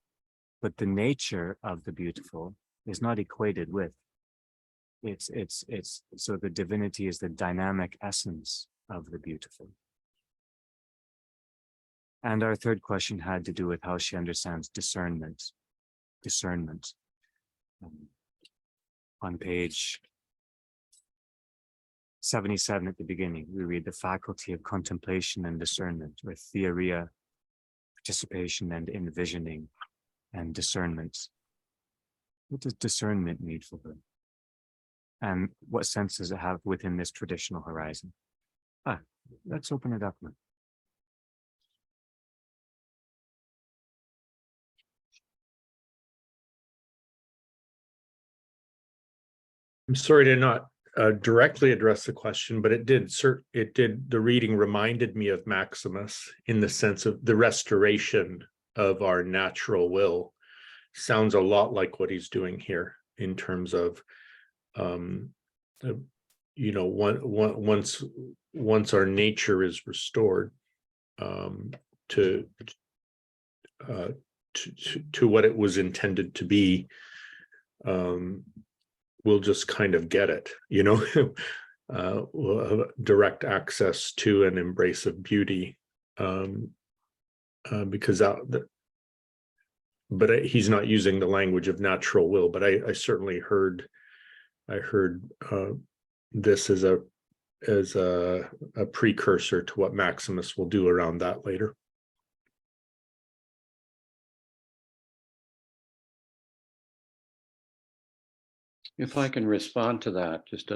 but the nature of the beautiful is not equated with. It's so the divinity is the dynamic essence of the beautiful. And our third question had to do with how she understands discernment. On page 77 at the beginning, we read the faculty of contemplation and discernment, or theoria, participation and envisioning, and discernment. What does discernment mean for her? And what sense does it have within this traditional horizon? Let's open it up now. I'm sorry to not directly address the question, but the reading reminded me of Maximus in the sense of the restoration of our natural will. Sounds a lot like what he's doing here in terms of, once our nature is restored to what it was intended to be, we'll just kind of get it, we'll have direct access to an embrace of beauty, because but he's not using the language of natural will, but I certainly heard this as a precursor to what Maximus will do around that later. If I can respond to that, just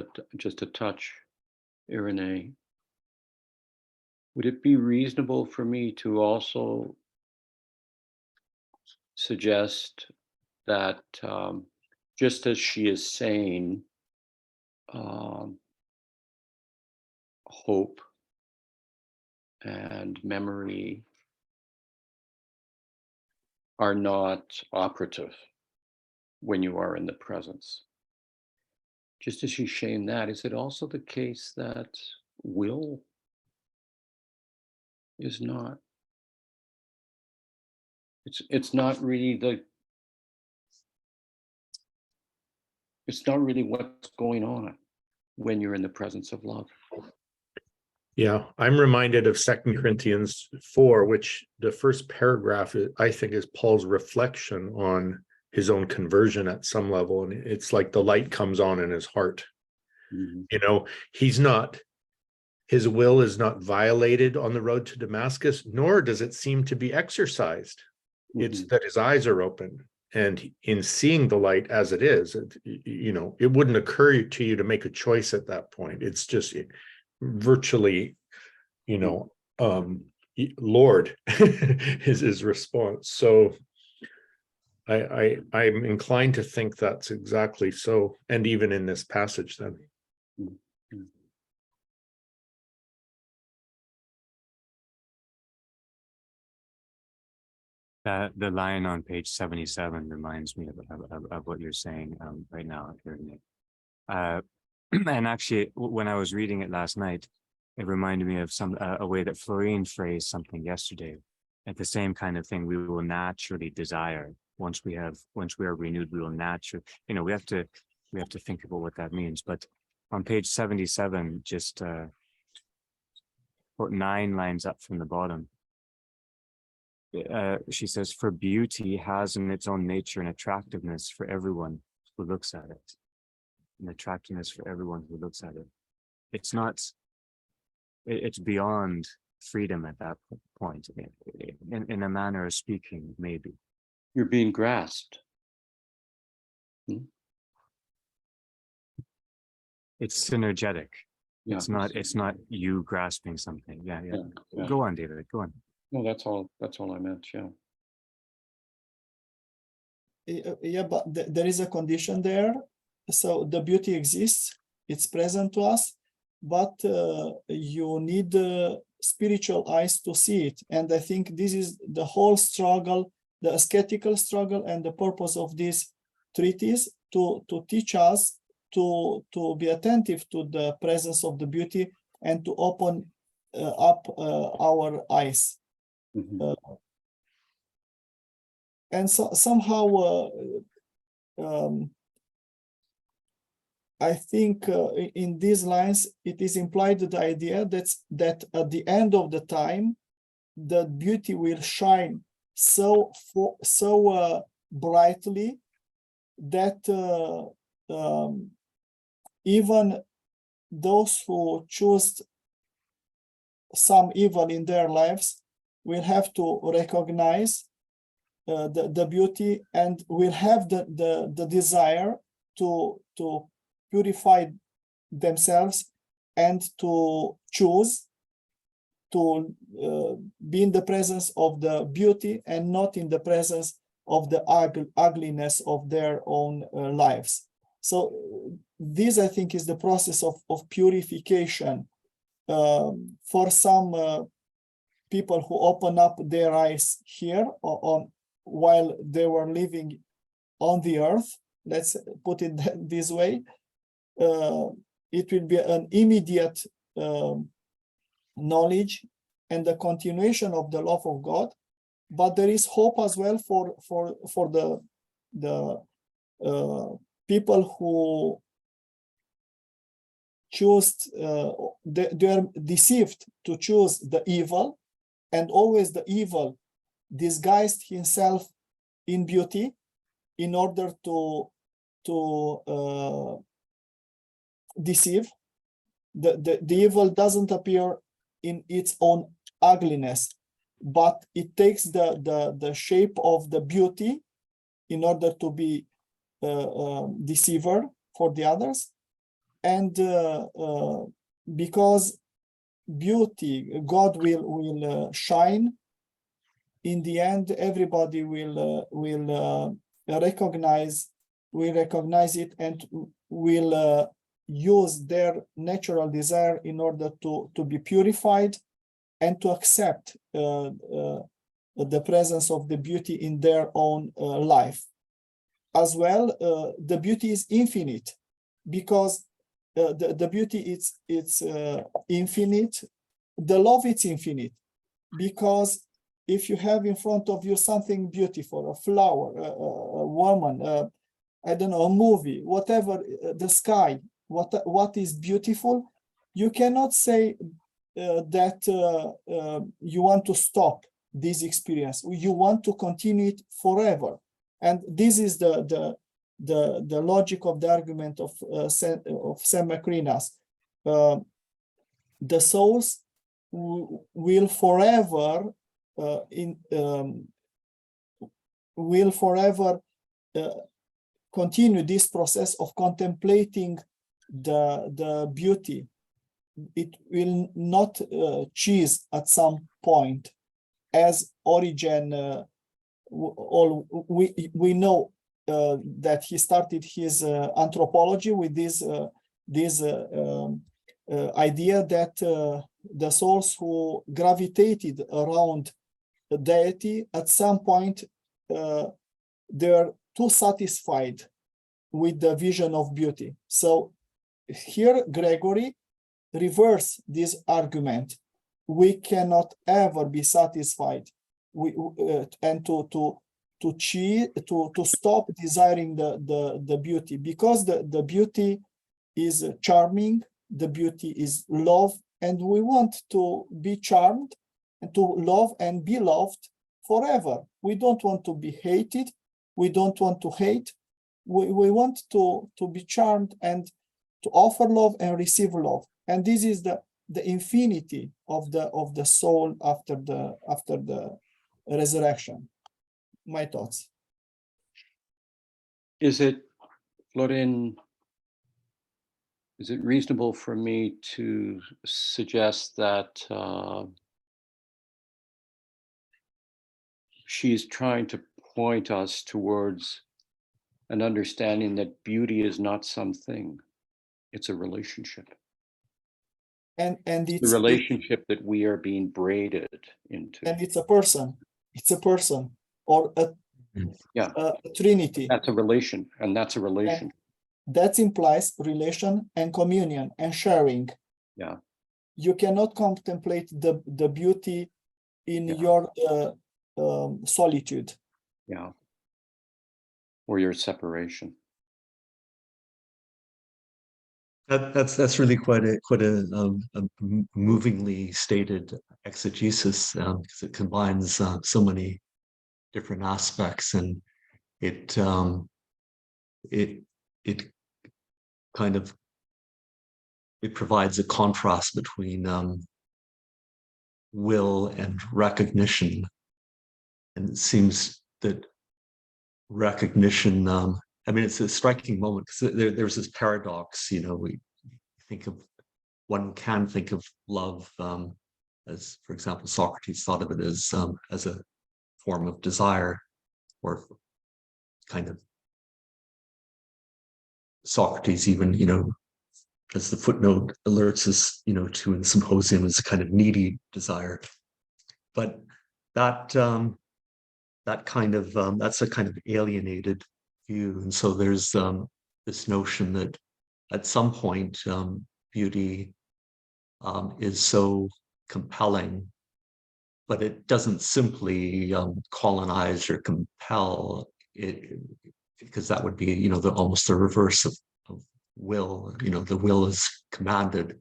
a touch, Irene, would it be reasonable for me to also suggest that just as she is saying, hope and memory are not operative when you are in the presence. just as she's saying that, is it also the case that will is not? It's not really it's not really what's going on when you're in the presence of love. Yeah, I'm reminded of 2 Corinthians 4, which the first paragraph, I think, is Paul's reflection on his own conversion at some level. And it's like the light comes on in his heart. Mhm. You know, his will is not violated on the road to Damascus, nor does it seem to be exercised. It's Mhm. that his eyes are open. And in seeing the light as it is, you know, it wouldn't occur to you to make a choice at that point. It's just virtually, you know, Lord is his response. So I'm inclined to think that's exactly so. And even in this passage then. Mhm. The line on page 77 reminds me of what you're saying right now, hearing it. And actually, when I was reading it last night, it reminded me of a way that Florine phrased something yesterday. At the same kind of thing, we will naturally desire once we are renewed. We will naturally, you know, we have to think about what that means. But on page 77, just about 9 lines up from the bottom, she says, "For beauty has in its own nature an attractiveness for everyone who looks at it." An attractiveness for everyone who looks at it. It's not, it's beyond freedom at that point, in a manner of speaking, maybe. You're being grasped. It's synergetic. Yeah. It's not you grasping something. Yeah. Yeah. Go on, David, go on. No, that's all I meant. Yeah. Yeah, but there is a condition there. So the beauty exists, it's present to us, but you need spiritual eyes to see it. And I think this is the whole struggle, the ascetical struggle, and the purpose of this treatise to teach us to be attentive to the presence of the beauty and to open up our eyes. Mhm. And so somehow I think in these lines, it is implied the idea that at the end of the time, the beauty will shine so brightly that even those who choose some evil in their lives will have to recognize the beauty and will have the desire to purify themselves and to choose to be in the presence of the beauty and not in the presence of the ugliness of their own lives. So this, I think, is the process of purification for some people who open up their eyes here while they were living on the earth. Let's put it this way. It will be an immediate knowledge and the continuation of the love of God, but there is hope as well for the people who choose, they are deceived to choose the evil, and always the evil disguised himself in beauty in order to deceive. The evil doesn't appear in its own ugliness, but it takes the shape of the beauty in order to be deceiver for the others. And because beauty, God will shine, in the end, everybody will recognize it and will use their natural desire in order to be purified and to accept the presence of the beauty in their own life. As well, the beauty is infinite. because the beauty it's infinite, the love it's infinite, because if you have in front of you something beautiful, a flower, a woman, I don't know, a movie, whatever, the sky, what is beautiful, you cannot say that you want to stop this experience. You want to continue it forever. And this is the logic of the argument of Saint Macrina. The souls will forever continue this process of contemplating the beauty. It will not cease at some point, as Origen. We know that he started his anthropology with this idea that the souls who gravitated around the deity at some point they're too satisfied with the vision of beauty. So here Gregory reverse this argument. We cannot ever be satisfied. And to stop desiring the beauty, because the beauty is charming, the beauty is love, and we want to be charmed and to love and be loved forever. We don't want to be hated. We don't want to hate. We want to be charmed and to offer love and receive love. And this is the infinity of the soul after the resurrection. My thoughts. Is it, Florin, is it reasonable for me to suggest that she's trying to point us towards an understanding that beauty is not something, it's a relationship. And it's the relationship that we are being braided into. And it's a person. It's a person or a trinity. That's a relation, and that's a relation. And that implies relation and communion and sharing. Yeah. You cannot contemplate the beauty in your solitude. Yeah. Or your separation. That's really quite a movingly stated exegesis, because it combines so many different aspects, and it kind of provides a contrast between will and recognition, and it seems that recognition. I mean, it's a striking moment because there's this paradox. We think of, one can think of love as, for example, Socrates thought of it as a form of desire, or kind of Socrates even, as the footnote alerts us, to in the Symposium, as a kind of needy desire. But that's a kind of alienated view. And so there's this notion that at some point beauty is so compelling, but it doesn't simply colonize or compel it, because that would be almost the reverse of will. The will is commanded.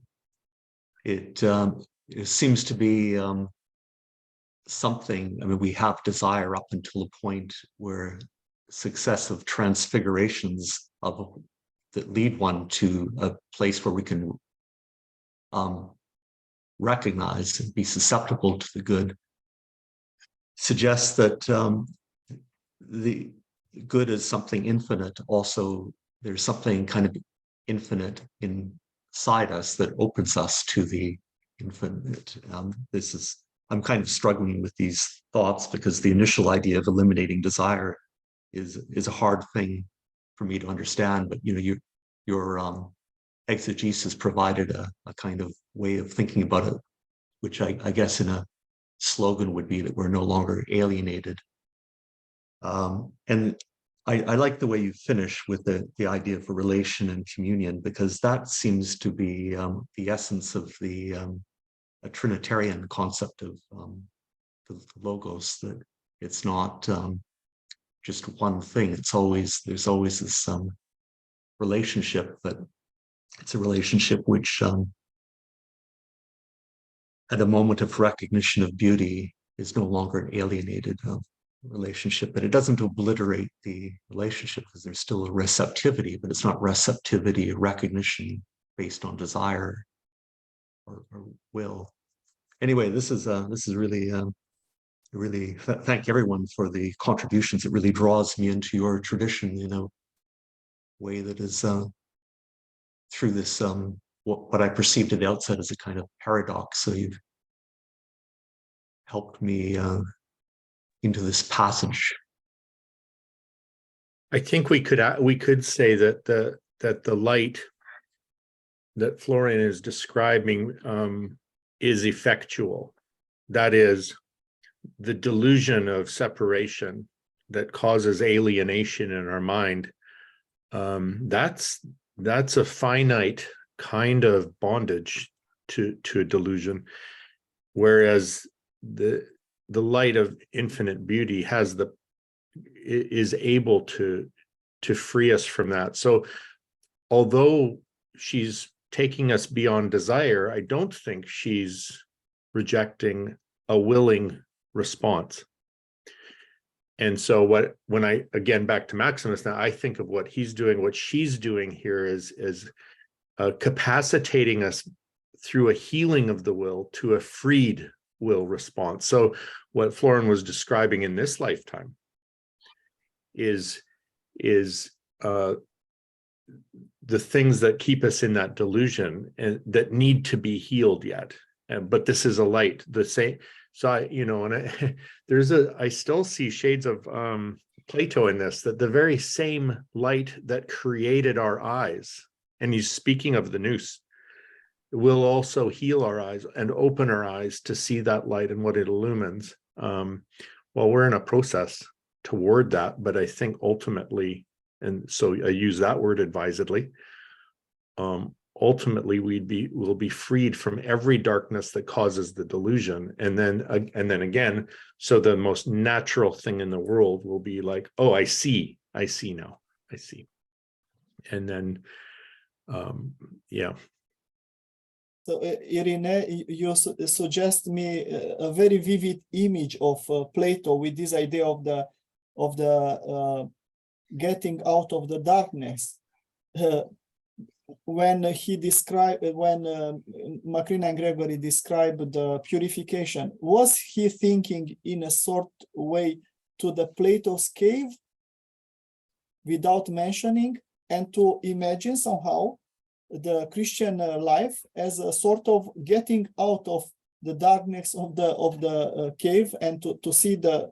It seems to be something. I mean, we have desire up until a point where successive transfigurations that lead one to a place where we can recognize and be susceptible to the good, suggests that the good is something infinite. Also, there's something kind of infinite inside us that opens us to the infinite. I'm kind of struggling with these thoughts because the initial idea of eliminating desire is a hard thing for me to understand, but your exegesis provided a kind of way of thinking about it, which I guess in a slogan would be that we're no longer alienated. And I like the way you finish with the idea of a relation and communion, because that seems to be the essence of the a Trinitarian concept of the logos, that it's not just one thing. There's always this relationship, but it's a relationship which at a moment of recognition of beauty is no longer an alienated relationship, but it doesn't obliterate the relationship, because there's still a receptivity, but it's not receptivity or recognition based on desire or will. Anyway, this is really thank everyone for the contributions. It really draws me into your tradition in a way that is through this what I perceived at the outset as a kind of paradox. So you've helped me into this passage. I think we could say that the light that Florian is describing is effectual. That is, the delusion of separation that causes alienation in our mind. That's a finite kind of bondage to a delusion, whereas the light of infinite beauty is able to free us from that. So although she's taking us beyond desire, I don't think she's rejecting a willing response. And so when I, again, back to Maximus now, I think of what he's doing, what she's doing here is capacitating us through a healing of the will to a freed will response. So what Florian was describing in this lifetime is the things that keep us in that delusion and that need to be healed yet. But this is a light, the same. So I still see shades of Plato in this, that the very same light that created our eyes, and he's speaking of the nous, will also heal our eyes and open our eyes to see that light and what it illumines. Well, we're in a process toward that, but I think ultimately, and so I use that word advisedly, ultimately we'll be freed from every darkness that causes the delusion. And then again, so the most natural thing in the world will be like, oh, I see now. And then, yeah. So, Irene, you suggest me a very vivid image of Plato with this idea of the getting out of the darkness. When Macrina and Gregory described the purification, was he thinking in a sort way to the Plato's cave without mentioning, and to imagine somehow the Christian life as a sort of getting out of the darkness of the cave, and to see the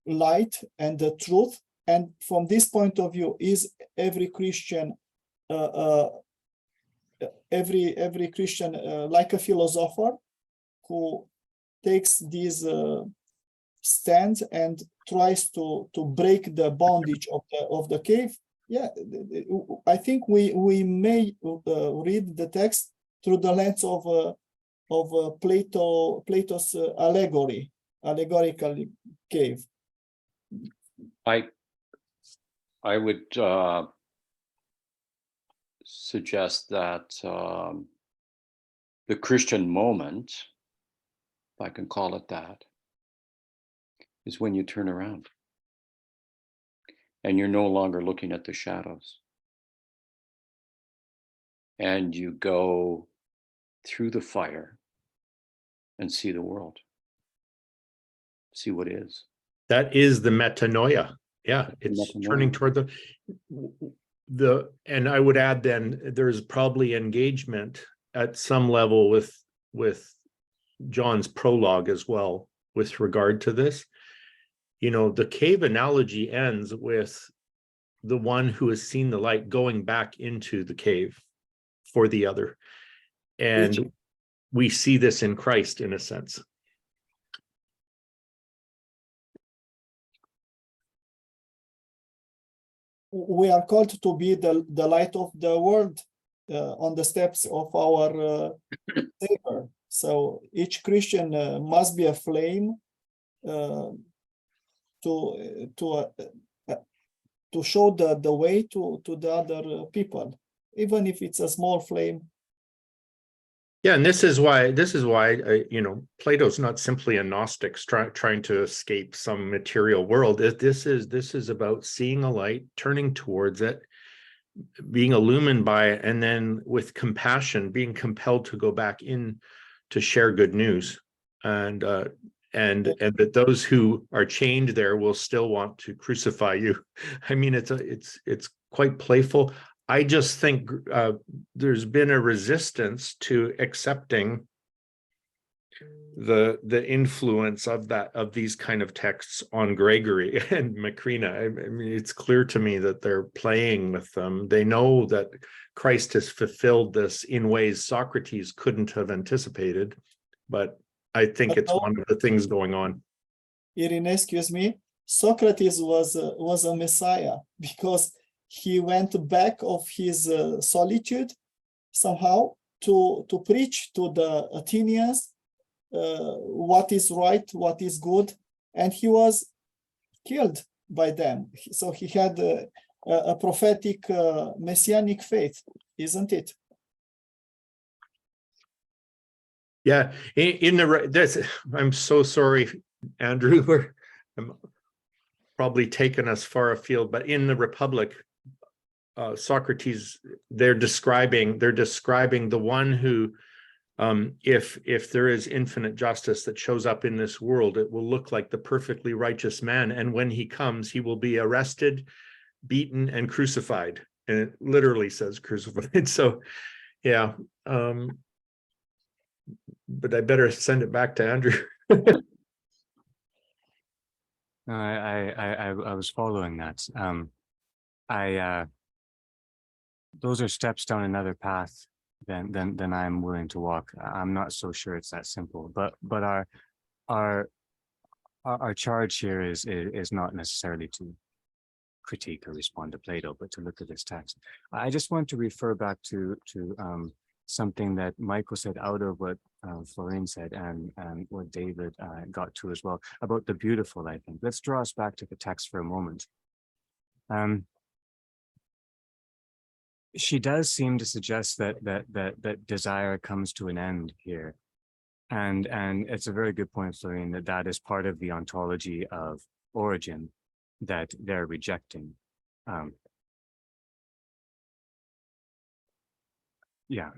light and the truth? And from this point of view, is every Christian every Christian like a philosopher who takes these stands and tries to break the bondage of the cave? Yeah, I think we may read the text through the lens of Plato's allegorical cave. I would suggest that the Christian moment, if I can call it that, is when you turn around and you're no longer looking at the shadows, and you go through the fire and see the world, see what is. That is the metanoia. Yeah, it's turning toward and I would add then there's probably engagement at some level with John's prologue as well with regard to this. The cave analogy ends with the one who has seen the light going back into the cave for the other. And we see this in Christ in a sense. we are called to be the light of the world on the steps of our Savior. So each Christian must be a flame to show the way to the other people, even if it's a small flame. Yeah, and this is why you know, Plato's not simply a Gnostic trying to escape some material world. This is about seeing a light, turning towards it, being illumined by it, and then with compassion, being compelled to go back in to share good news, and that those who are chained there will still want to crucify you. I mean, it's quite playful. I just think there's been a resistance to accepting the influence of these kind of texts on Gregory and Macrina. I mean, it's clear to me that they're playing with them. They know that Christ has fulfilled this in ways Socrates couldn't have anticipated, but I think it's one of the things going on. Irene, excuse me, Socrates was a messiah because he went back of his solitude somehow to preach to the Athenians what is right, what is good, and he was killed by them. So he had a prophetic messianic faith, isn't it? Yeah, I'm so sorry, Andrew. I'm probably taken us far afield, but in the Republic, Socrates, they're describing the one who, if there is infinite justice that shows up in this world, it will look like the perfectly righteous man, and when he comes, he will be arrested, beaten, and crucified. And it literally says crucified. So, yeah. But I better send it back to Andrew. No, I was following that. Those are steps down another path than I'm willing to walk. I'm not so sure it's that simple. But our charge here is not necessarily to critique or respond to Plato, but to look at this text. I just want to refer back to something that Michael said out of what Florine said and what David got to as well about the beautiful, I think. Let's draw us back to the text for a moment. She does seem to suggest that desire comes to an end here. And it's a very good point, Florine, that is part of the ontology of origin that they're rejecting. Yeah.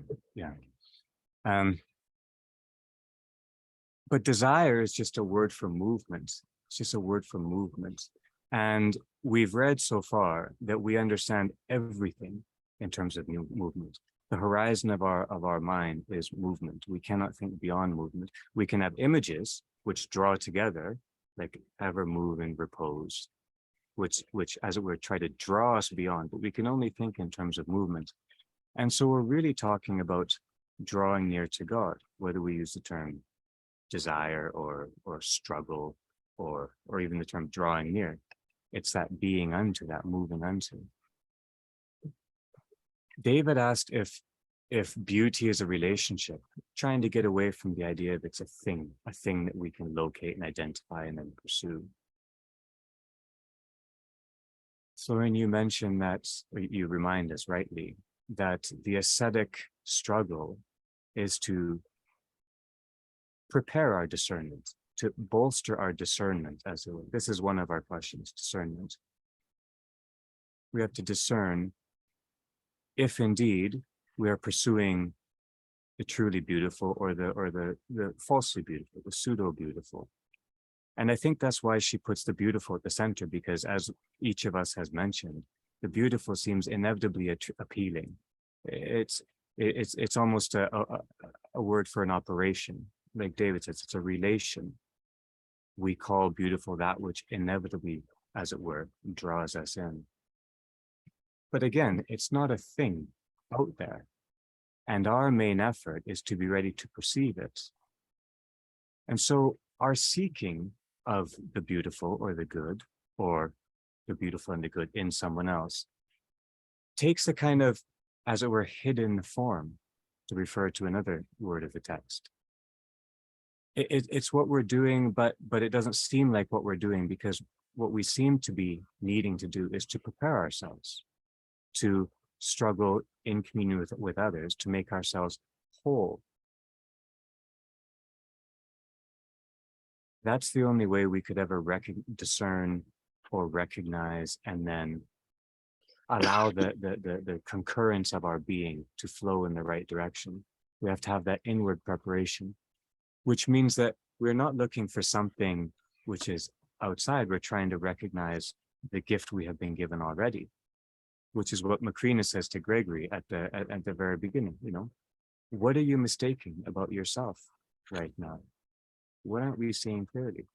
But desire is just a word for movement. It's just a word for movement. And we've read so far that we understand everything in terms of movement. The horizon of our mind is movement. We cannot think beyond movement. We can have images which draw together, like ever move and repose, which as it were try to draw us beyond, but we can only think in terms of movement. And so we're really talking about drawing near to God, whether we use the term desire or struggle or even the term drawing near. It's that being unto, that moving unto. David asked if beauty is a relationship, trying to get away from the idea of it's a thing that we can locate and identify and then pursue. Florine, you mentioned that, or you remind us rightly, that the ascetic struggle is to prepare our discernment, to bolster our discernment, as it were. This is one of our questions, discernment. We have to discern if indeed we are pursuing the truly beautiful or the falsely beautiful, the pseudo beautiful. And I think that's why she puts the beautiful at the center, because as each of us has mentioned, the beautiful seems inevitably appealing. It's almost a word for an operation. Like David says, it's a relation. We call beautiful that which inevitably, as it were, draws us in. But again, it's not a thing out there. And our main effort is to be ready to perceive it. And so our seeking of the beautiful or the good or the beautiful and the good in someone else, takes a kind of, as it were, hidden form, to refer to another word of the text. It's what we're doing, but it doesn't seem like what we're doing, because what we seem to be needing to do is to prepare ourselves to struggle in communion with others, to make ourselves whole. That's the only way we could ever discern or recognize and then allow the concurrence of our being to flow in the right direction. We have to have that inward preparation, which means that we're not looking for something which is outside. We're trying to recognize the gift we have been given already, which is what Macrina says to Gregory at the very beginning. You know, what are you mistaking about yourself right now? What aren't we seeing clearly?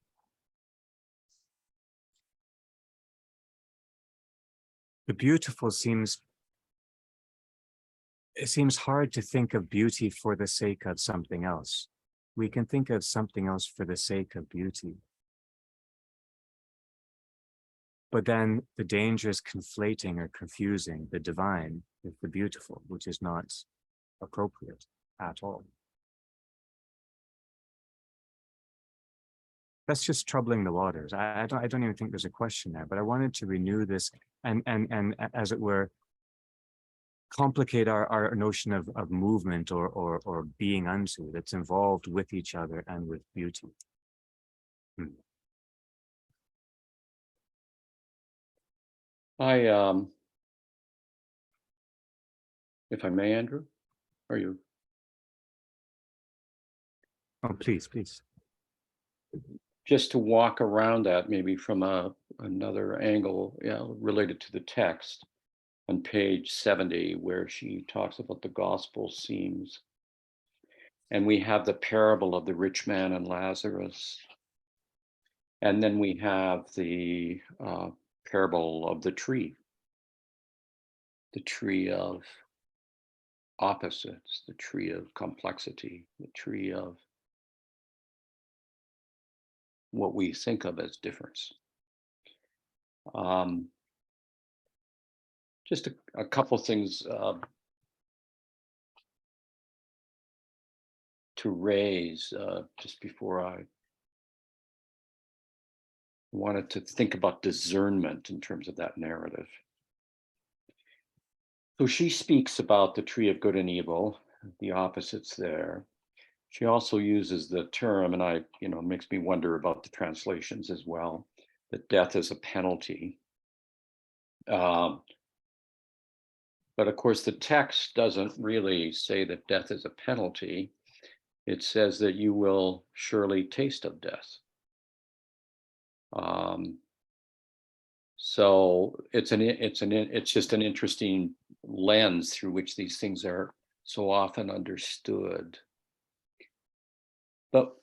The beautiful seems hard to think of beauty for the sake of something else. We can think of something else for the sake of beauty. But then the danger is conflating or confusing the divine with the beautiful, which is not appropriate at all. That's just troubling the waters. I don't even think there's a question there, but I wanted to renew this and as it were, complicate our notion of movement or being unto that's involved with each other and with beauty. If I may, Andrew, are you? Oh, please. Just to walk around that maybe from another angle, related to the text on page 70, where she talks about the gospel seams. And we have the parable of the rich man and Lazarus. And then we have the parable of the tree of opposites, the tree of complexity, the tree of what we think of as difference. Just a couple things to raise just before I wanted to think about discernment in terms of that narrative. So she speaks about the tree of good and evil, the opposites there. She also uses the term, and it makes me wonder about the translations as well, that death is a penalty. But of course, the text doesn't really say that death is a penalty. It says that you will surely taste of death. So it's just an interesting lens through which these things are so often understood. But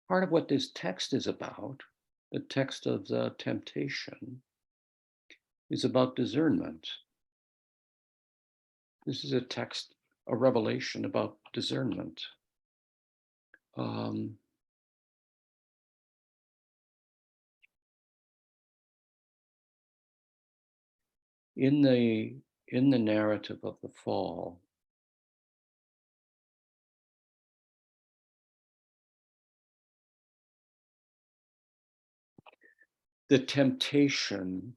part of what this text is about, the text of the temptation, is about discernment. This is a revelation about discernment. In the narrative of the fall, the temptation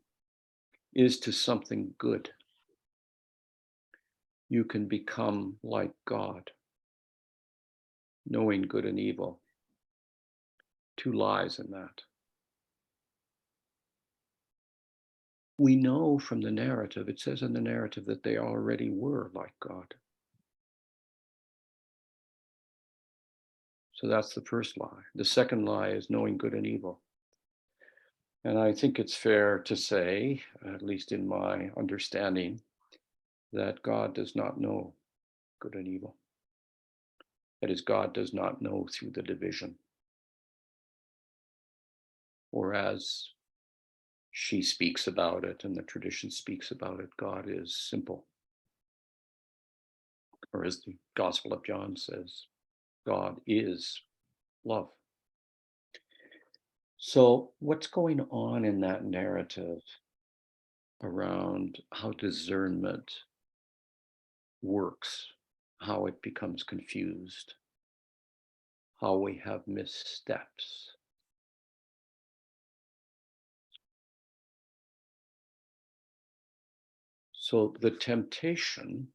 is to something good. You can become like God, knowing good and evil. Two lies in that. We know from the narrative, it says in the narrative that they already were like God. So that's the first lie. The second lie is knowing good and evil. And I think it's fair to say, at least in my understanding, that God does not know good and evil. That is, God does not know through the division. Or as she speaks about it and the tradition speaks about it, God is simple. Or as the Gospel of John says, God is love. So what's going on in that narrative around how discernment works, how it becomes confused, how we have missteps? So the temptation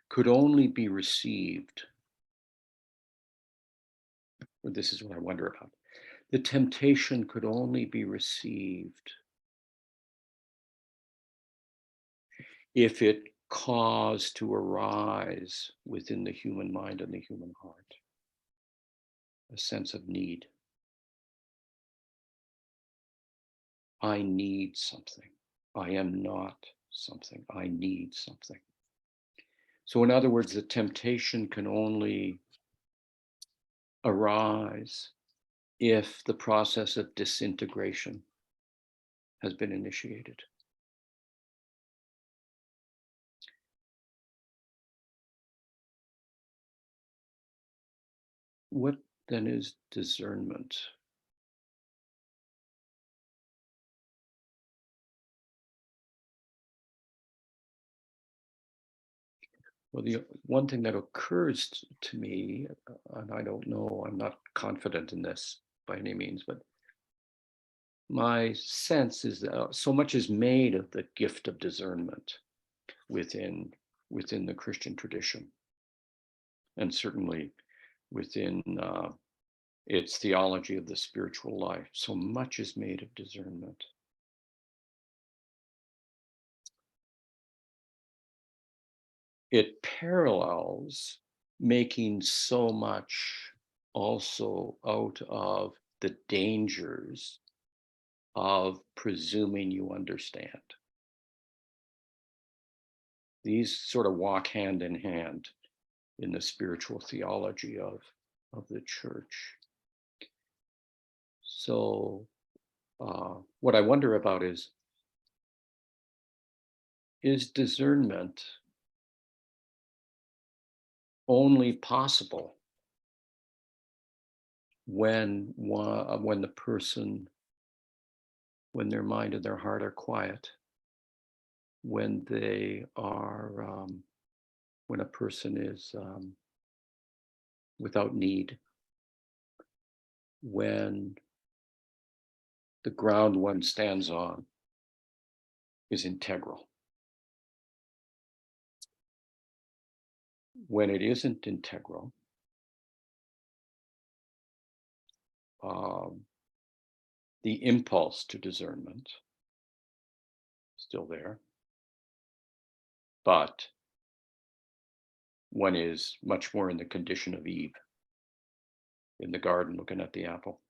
could only be received, or this is what I wonder about. The temptation could only be received if it caused to arise within the human mind and the human heart a sense of need. I need something. I am not something. I need something. So in other words, the temptation can only arise if the process of disintegration has been initiated. What then is discernment? Well, the one thing that occurs to me, and I don't know, I'm not confident in this by any means, but my sense is that so much is made of the gift of discernment within the Christian tradition, and certainly within its theology of the spiritual life. So much is made of discernment. It parallels making so much also out of the dangers of presuming you understand. These sort of walk hand in hand in the spiritual theology of the church. So what I wonder about is discernment only possible when the person, when their mind and their heart are quiet, when they are, when a person is without need, when the ground one stands on is integral. When it isn't integral, the impulse to discernment is still there, but one is much more in the condition of Eve in the garden looking at the apple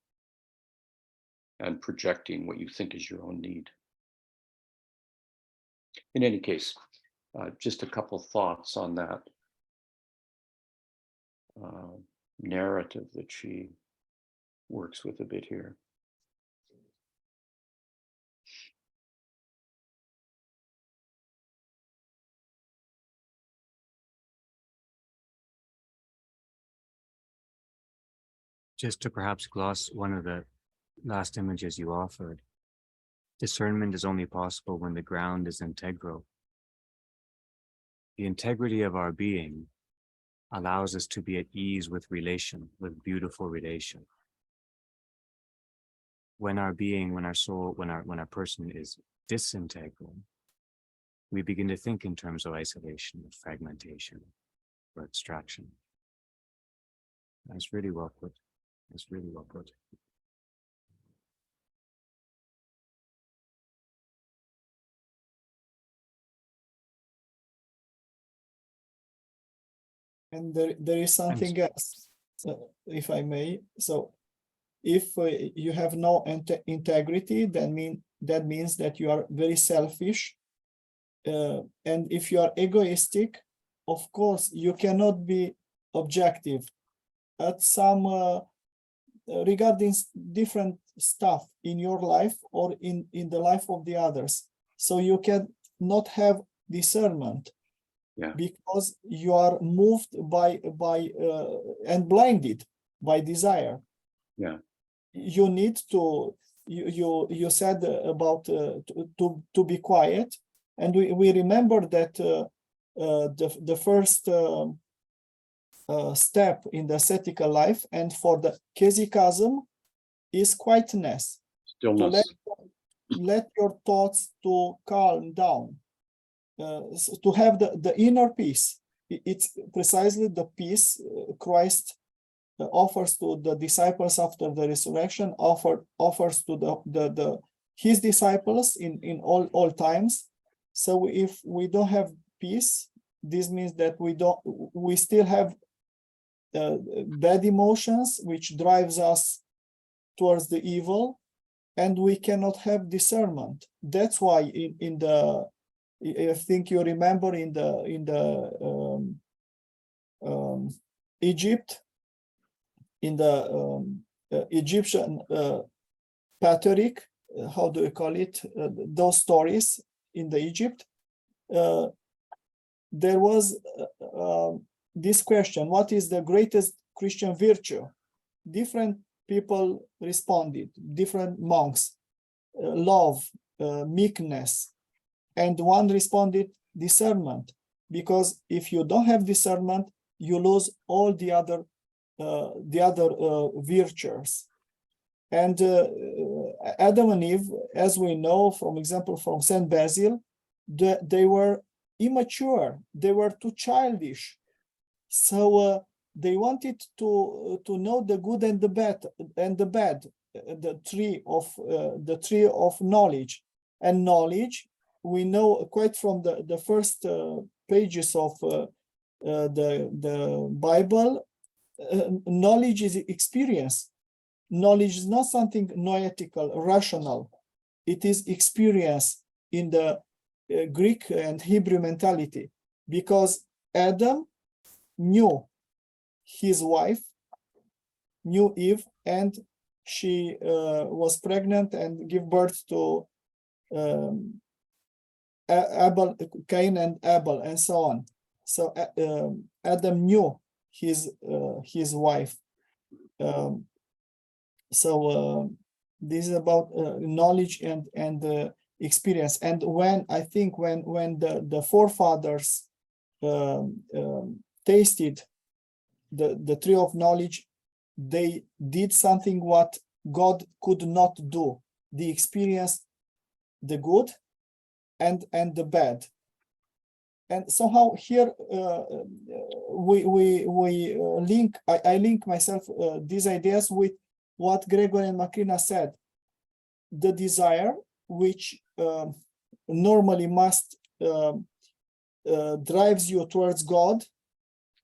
and projecting what you think is your own need. In any case, just a couple thoughts on that narrative that she works with a bit here. Just to perhaps gloss one of the last images you offered, discernment is only possible when the ground is integral. The integrity of our being allows us to be at ease with relation, with beautiful relation. When our being, when our soul, when our person is disintegral, we begin to think in terms of isolation, of fragmentation, or abstraction. That's really well put. That's really well put. And there is something else, if I may. So if you have no integrity, then that means that you are very selfish. And if you are egoistic, of course, you cannot be objective at some regarding different stuff in your life or in the life of the others. So you can not have discernment. Yeah. Because you are moved by and blinded by desire. Yeah. you need to, you said about to be quiet, and we remember that the first step in the ascetical life and for the kesichism is quietness. Stillness. Let your thoughts to calm down, to have the inner peace. It's precisely the peace Christ offers to the disciples after the resurrection, offers to his disciples in all times. So if we don't have peace, this means that we still have bad emotions, which drives us towards the evil, and we cannot have discernment. That's why in the, I think you remember in the Egypt, in the Egyptian Patriarch, how do you call it? Those stories in the Egypt, there was this question: what is the greatest Christian virtue? Different people responded, different monks: love, meekness, and one responded discernment, because if you don't have discernment, you lose all the other virtues. And Adam and Eve, as we know, from example from Saint Basil, they were immature, they were too childish, so they wanted to know the good and the bad, the tree of knowledge. And knowledge, we know quite from the first pages of the Bible, knowledge is experience. Knowledge is not something noetical, rational. It is experience in the Greek and Hebrew mentality, because Adam knew his wife, knew Eve, and she was pregnant and gave birth to Abel, Cain and Abel, and so on. So Adam knew his wife. This is about knowledge and experience. And when I think when the forefathers tasted the tree of knowledge, they did something what God could not do. They experienced the good and the bad. And somehow here we link. I link myself these ideas with what Gregory of Nyssa said. The desire, which normally must drives you towards God,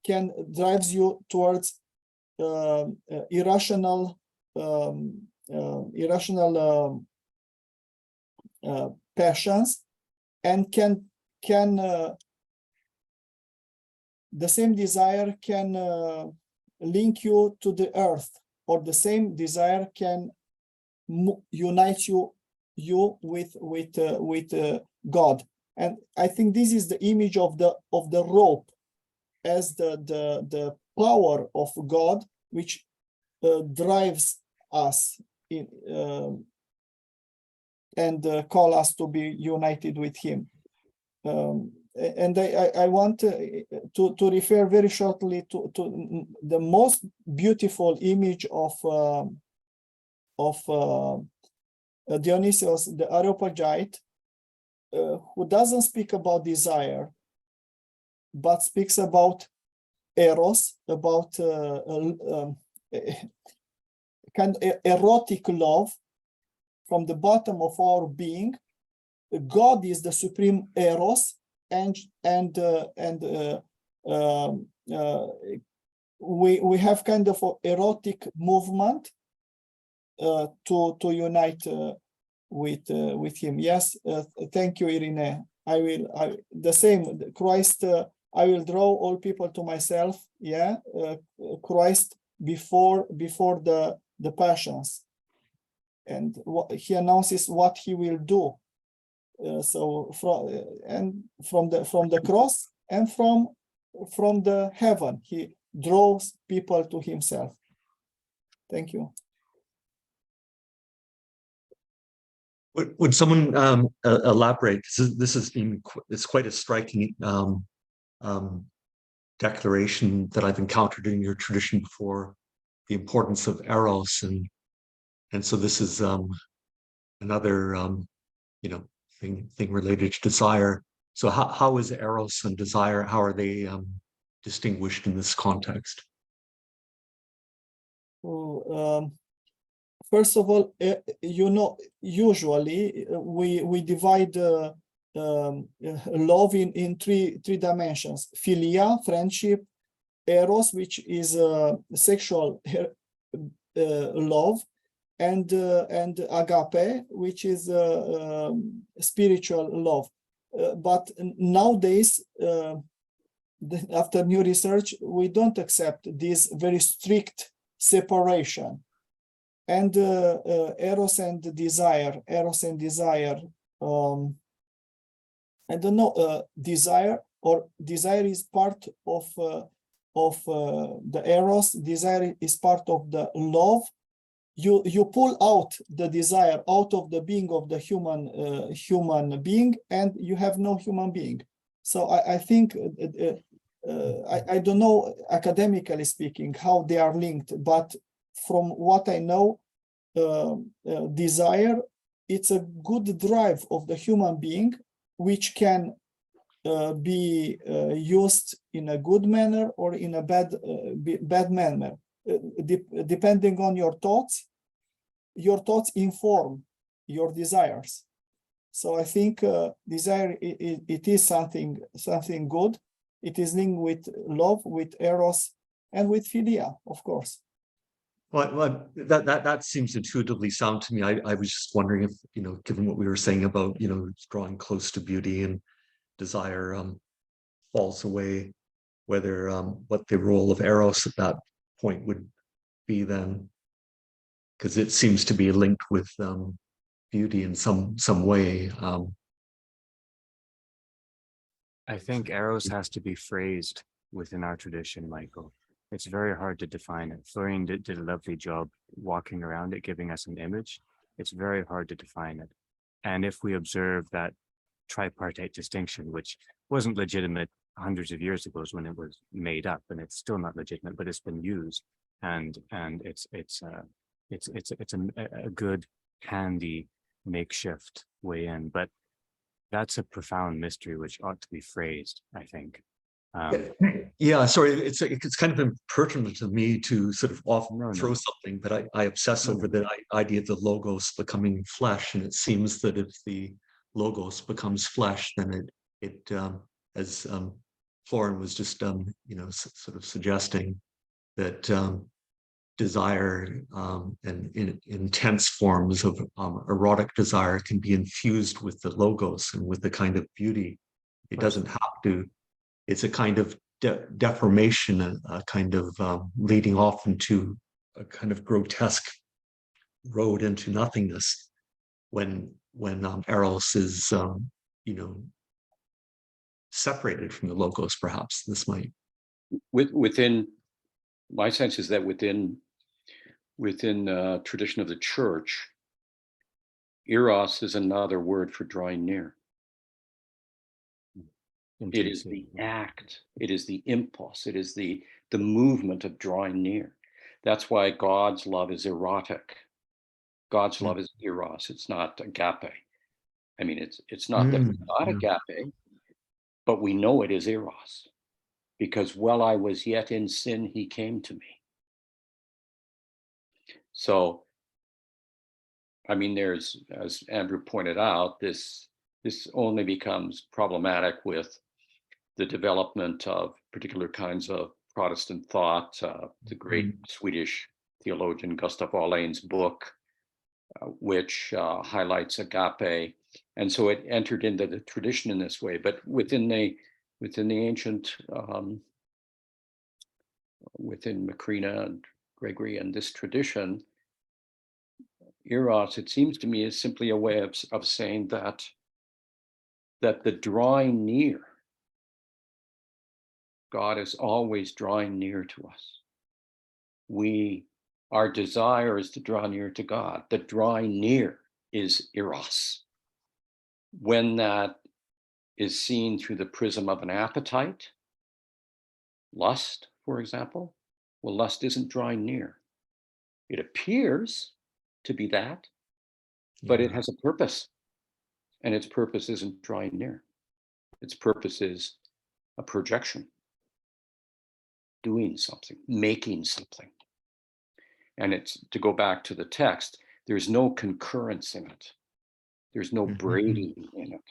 can drives you towards irrational passions, and can the same desire can link you to the earth, or the same desire can unite you with God. And I think this is the image of the rope as the power of God, which drives us in, and call us to be united with Him. And I want to refer very shortly to the most beautiful image of Dionysius the Areopagite, who doesn't speak about desire, but speaks about eros, about kind of erotic love from the bottom of our being. God is the supreme eros, and we have kind of an erotic movement to unite with Him. Yes, thank you, Irene. The same Christ. I will draw all people to myself. Yeah, Christ before the passions, and He announces what He will do. So from the cross and from the heaven, He draws people to Himself. Thank you. Would someone elaborate? Because this has been it's quite a striking declaration that I've encountered in your tradition before, the importance of eros, and so this is another thing related to desire. So how is eros and desire, how are they distinguished in this context? Well, first of all, usually we divide love in three dimensions: philia, friendship; eros, which is sexual love; and agape, which is spiritual love. But nowadays, after new research, we don't accept this very strict separation. And eros and desire. I don't know. Desire is part of the eros. Desire is part of the love. You pull out the desire out of the being of the human being, and you have no human being. So I think I don't know, academically speaking, how they are linked, but from what I know, desire, it's a good drive of the human being, which can be used in a good manner or in a bad manner, depending on your thoughts. Your thoughts inform your desires. So I think desire, it is something good. It is linked with love, with eros, and with philia, of course. Well, that seems intuitively sound to me. I was just wondering if, given what we were saying about, drawing close to beauty and desire falls away, whether what the role of eros at that point would be then, because it seems to be linked with beauty in some way. I think eros has to be phrased within our tradition, Michael. It's very hard to define it. Florian did a lovely job walking around it, giving us an image. It's very hard to define it. And if we observe that tripartite distinction, which wasn't legitimate hundreds of years ago when it was made up, and it's still not legitimate, but it's been used, and it's a good, handy makeshift way in. But that's a profound mystery which ought to be phrased, I think. Yeah, sorry, it's kind of impertinent to me to sort of throw something, but I obsess over the idea of the logos becoming flesh, and it seems that if the logos becomes flesh, then it as Florian was just sort of suggesting, that desire and intense forms of erotic desire can be infused with the logos and with the kind of beauty. It doesn't have to. It's a kind of deformation, a kind of leading off into a kind of grotesque road into nothingness when eros is separated from the logos. Perhaps this might within my sense is that within tradition of the church, eros is another word for drawing near. It is the act, it is the impulse, it is the movement of drawing near. That's why God's love is erotic. God's love is eros. It's not agape. I mean, it's not that it's not agape, but we know it is eros, because while I was yet in sin, he came to me. So, I mean, there's, as Andrew pointed out, this only becomes problematic with the development of particular kinds of Protestant thought. The great Swedish theologian Gustav Aulén's book, which highlights agape, and so it entered into the tradition in this way. But within the ancient, within Macrina and Gregory and this tradition, eros, it seems to me, is simply a way of saying that the drawing near, God is always drawing near to us. Our desire is to draw near to God. The drawing near is eros. When that is seen through the prism of an appetite, lust, for example, well, lust isn't drawing near. It appears to be that, but it has a purpose, and its purpose isn't drawing near. Its purpose is a projection, doing something, making something. And it's, to go back to the text, there's no concurrence in it. There's no braiding in it.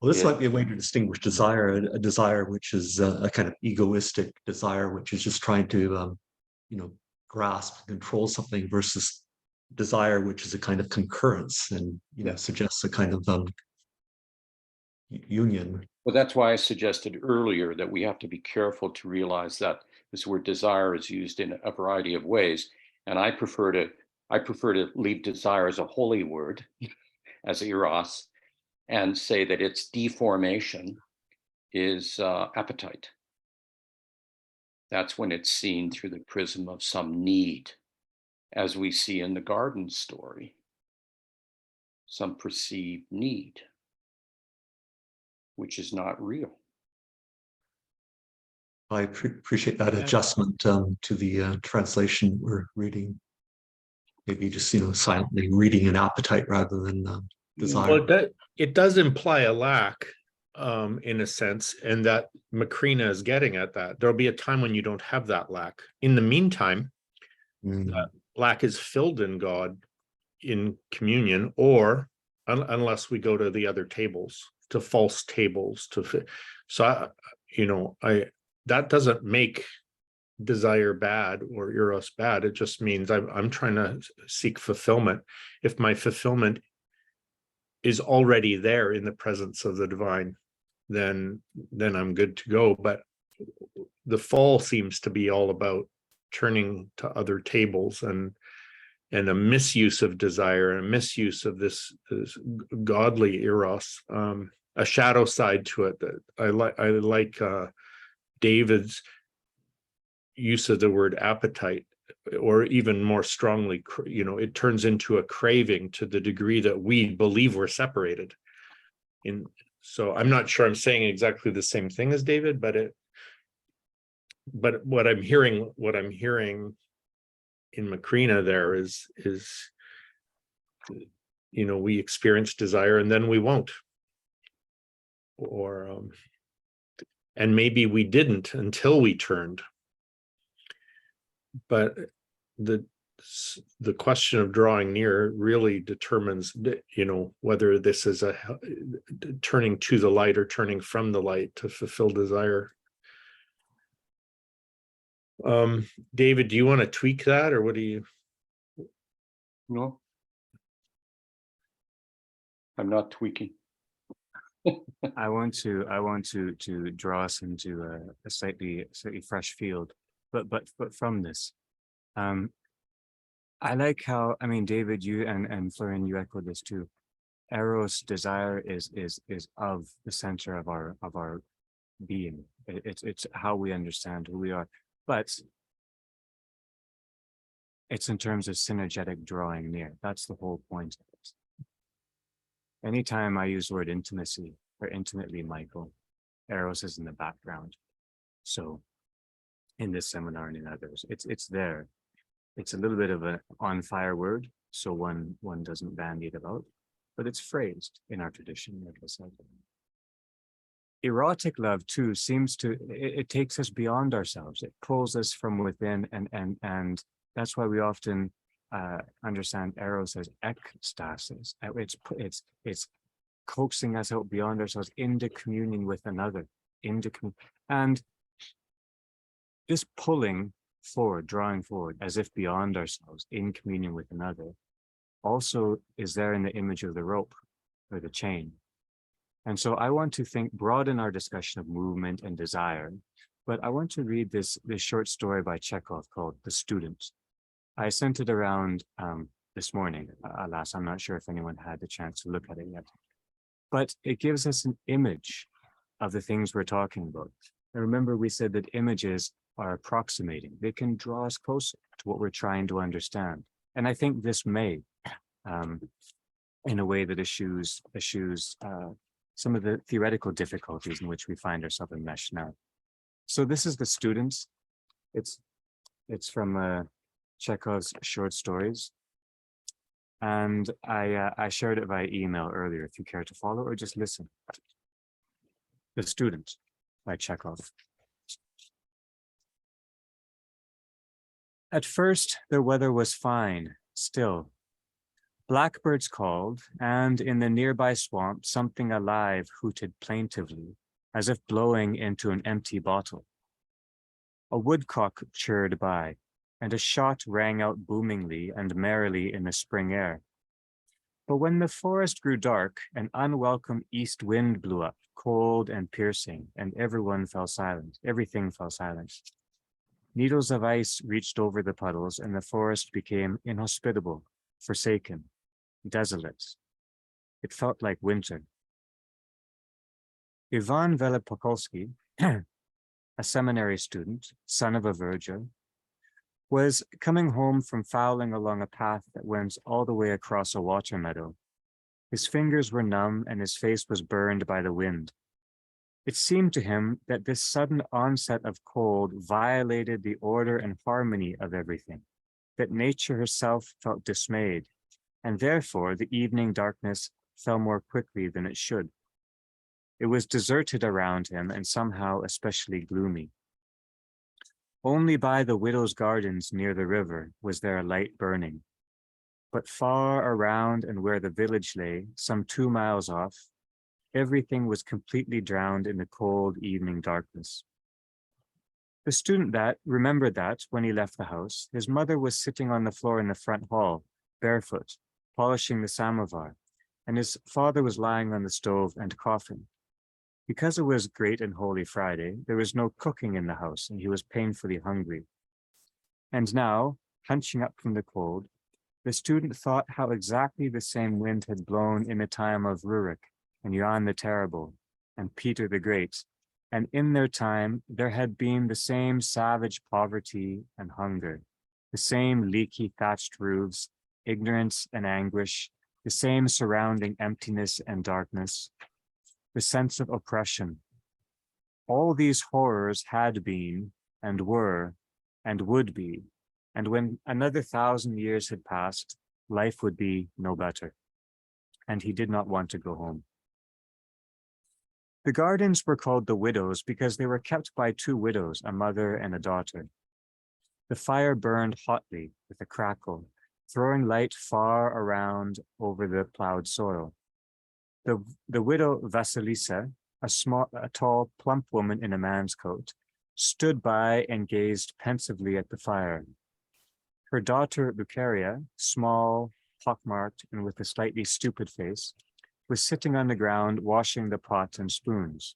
Well, this might be a way to distinguish desire, a desire which is a kind of egoistic desire, which is just trying to, grasp and control something, versus desire, which is a kind of concurrence and, suggests a kind of union. Well, that's why I suggested earlier that we have to be careful to realize that this word desire is used in a variety of ways. And I prefer to leave desire as a holy word, as eros, and say that its deformation is appetite. That's when it's seen through the prism of some need, as we see in the garden story, some perceived need, which is not real. I appreciate that adjustment to the translation we're reading. Maybe just, silently reading an appetite rather than desire. Well, it does imply a lack, in a sense, and that Macrina is getting at that. There'll be a time when you don't have that lack. In the meantime, that lack is filled in God in communion, or unless we go to the other tables, to false tables, that doesn't make desire bad or eros bad. It just means I'm trying to seek fulfillment. If my fulfillment is already there in the presence of the divine, then I'm good to go. But the fall seems to be all about turning to other tables and a misuse of desire and a misuse of this godly eros, a shadow side to it that I like David's use of the word appetite, or even more strongly, it turns into a craving to the degree that we believe we're separated. So I'm not sure I'm saying exactly the same thing as David, but what I'm hearing in Macrina there is we experience desire and then we won't, or and maybe we didn't until we turned. But the question of drawing near really determines, whether this is a turning to the light or turning from the light to fulfill desire. David, do you want to tweak that, or what do you? No, I'm not tweaking. I want to draw us into a slightly fresh field, but from this, I like how, David, you and Florian, you echoed this too. Eros, desire, is of the center of our being. It's how we understand who we are, but it's in terms of synergetic drawing near. That's the whole point of it. Anytime I use the word intimacy or intimately, Michael, Eros is in the background. So in this seminar and in others, it's there. It's a little bit of an on-fire word, so one doesn't bandy it about, but it's phrased in our tradition, like I said. Erotic love too seems to, it takes us beyond ourselves. It pulls us from within, and that's why we often understand Eros as ecstasis. It's coaxing us out beyond ourselves into communion with another, and this pulling forward, drawing forward, as if beyond ourselves, in communion with another, also is there in the image of the rope or the chain. And so I want to broaden our discussion of movement and desire, but I want to read this short story by Chekhov called The Student. I sent it around this morning. Alas, I'm not sure if anyone had the chance to look at it yet, but it gives us an image of the things we're talking about. And remember, we said that images are approximating. They can draw us closer to what we're trying to understand. And I think this may. in a way that eschews some of the theoretical difficulties in which we find ourselves enmeshed now. So this is the student. It's from Chekhov's short stories. And I shared it via email earlier, if you care to follow or just listen. The Student by Chekhov. At first, the weather was fine, still. Blackbirds called, and in the nearby swamp, something alive hooted plaintively, as if blowing into an empty bottle. A woodcock chirred by, and a shot rang out boomingly and merrily in the spring air. But when the forest grew dark, an unwelcome east wind blew up, cold and piercing, and everything fell silent. Needles of ice reached over the puddles, and the forest became inhospitable, forsaken, desolate. It felt like winter. Ivan Velipokolsky, a seminary student, son of a verger, was coming home from fowling along a path that went all the way across a water meadow. His fingers were numb and his face was burned by the wind. It seemed to him that this sudden onset of cold violated the order and harmony of everything, that nature herself felt dismayed, and therefore the evening darkness fell more quickly than it should. It was deserted around him and somehow especially gloomy. Only by the widow's gardens near the river was there a light burning. But far around and where the village lay, some 2 miles off, everything was completely drowned in the cold evening darkness. The student remembered that when he left the house, his mother was sitting on the floor in the front hall, barefoot, polishing the samovar, and his father was lying on the stove and coughing. Because it was Great and Holy Friday, there was no cooking in the house, and he was painfully hungry. And now, hunching up from the cold, the student thought how exactly the same wind had blown in the time of Rurik and Jan the Terrible and Peter the Great, and in their time there had been the same savage poverty and hunger, the same leaky thatched roofs, ignorance and anguish, the same surrounding emptiness and darkness, the sense of oppression. All these horrors had been and were and would be, and when another 1,000 years had passed, life would be no better. And he did not want to go home. The gardens were called the Widows because they were kept by 2 widows, a mother and a daughter. The fire burned hotly with a crackle, throwing light far around over the plowed soil. The widow Vasilisa, a tall, plump woman in a man's coat, stood by and gazed pensively at the fire. Her daughter Lucaria, small, pockmarked, and with a slightly stupid face, was sitting on the ground washing the pot and spoons.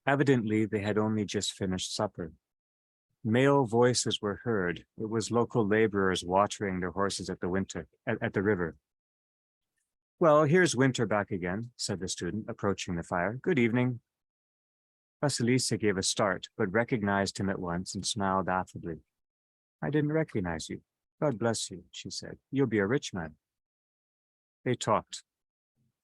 Evidently, they had only just finished supper. Male voices were heard. It was local laborers watering their horses at the river. Well, here's Winter back again, said the student, approaching the fire. Good evening. Vasilisa gave a start, but recognized him at once and smiled affably. I didn't recognize you. God bless you, she said. You'll be a rich man. They talked.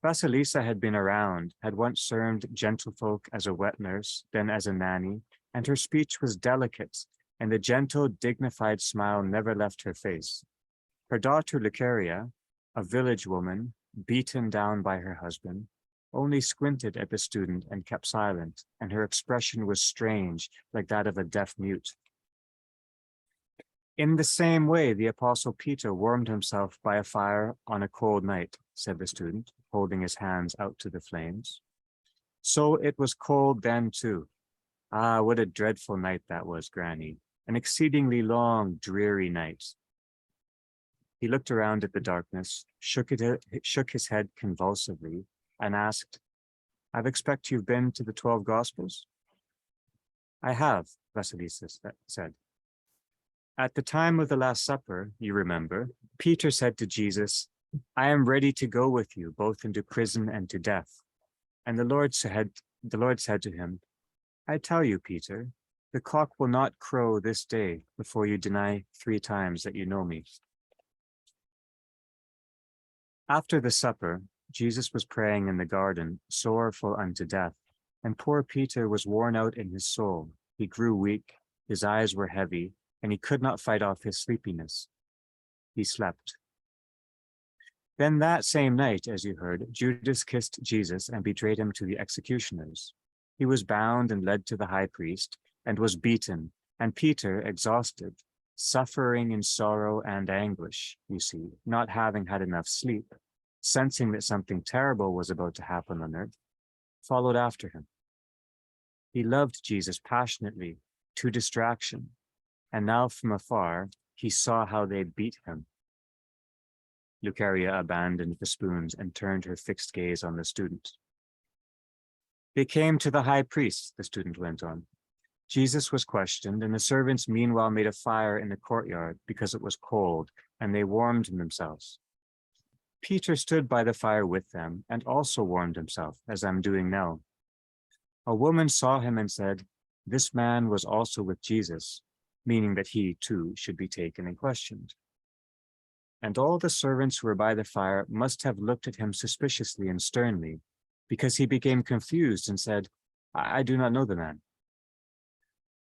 Vasilisa had been around, had once served gentlefolk as a wet nurse, then as a nanny, and her speech was delicate, and the gentle, dignified smile never left her face. Her daughter Lucaria, a village woman, beaten down by her husband, only squinted at the student and kept silent, and her expression was strange, like that of a deaf mute. In the same way, the Apostle Peter warmed himself by a fire on a cold night, said the student, holding his hands out to the flames. So it was cold then too. Ah, what a dreadful night that was, Granny. An exceedingly long, dreary night. He looked around at the darkness, shook his head convulsively, and asked, I expect you've been to the 12 Gospels? I have, Vasilisa said. At the time of the Last Supper, you remember, Peter said to Jesus, I am ready to go with you both into prison and to death. And the Lord said to him, I tell you, Peter, the cock will not crow this day before you deny 3 times that you know me. After the supper, Jesus was praying in the garden, sorrowful unto death, and poor Peter was worn out in his soul. He grew weak, his eyes were heavy, and he could not fight off his sleepiness. He slept. Then that same night, as you heard, Judas kissed Jesus and betrayed him to the executioners. He was bound and led to the high priest, and was beaten, and Peter, exhausted, suffering in sorrow and anguish, you see, not having had enough sleep, sensing that something terrible was about to happen on earth, followed after him. He loved Jesus passionately, to distraction, and now from afar he saw how they beat him. Lucaria abandoned the spoons and turned her fixed gaze on the student. They came to the high priest, the student went on. Jesus was questioned, and the servants meanwhile made a fire in the courtyard because it was cold, and they warmed themselves. Peter stood by the fire with them and also warmed himself, as I'm doing now. A woman saw him and said, "This man was also with Jesus," meaning that he too should be taken and questioned. And all the servants who were by the fire must have looked at him suspiciously and sternly, because he became confused and said, I do not know the man."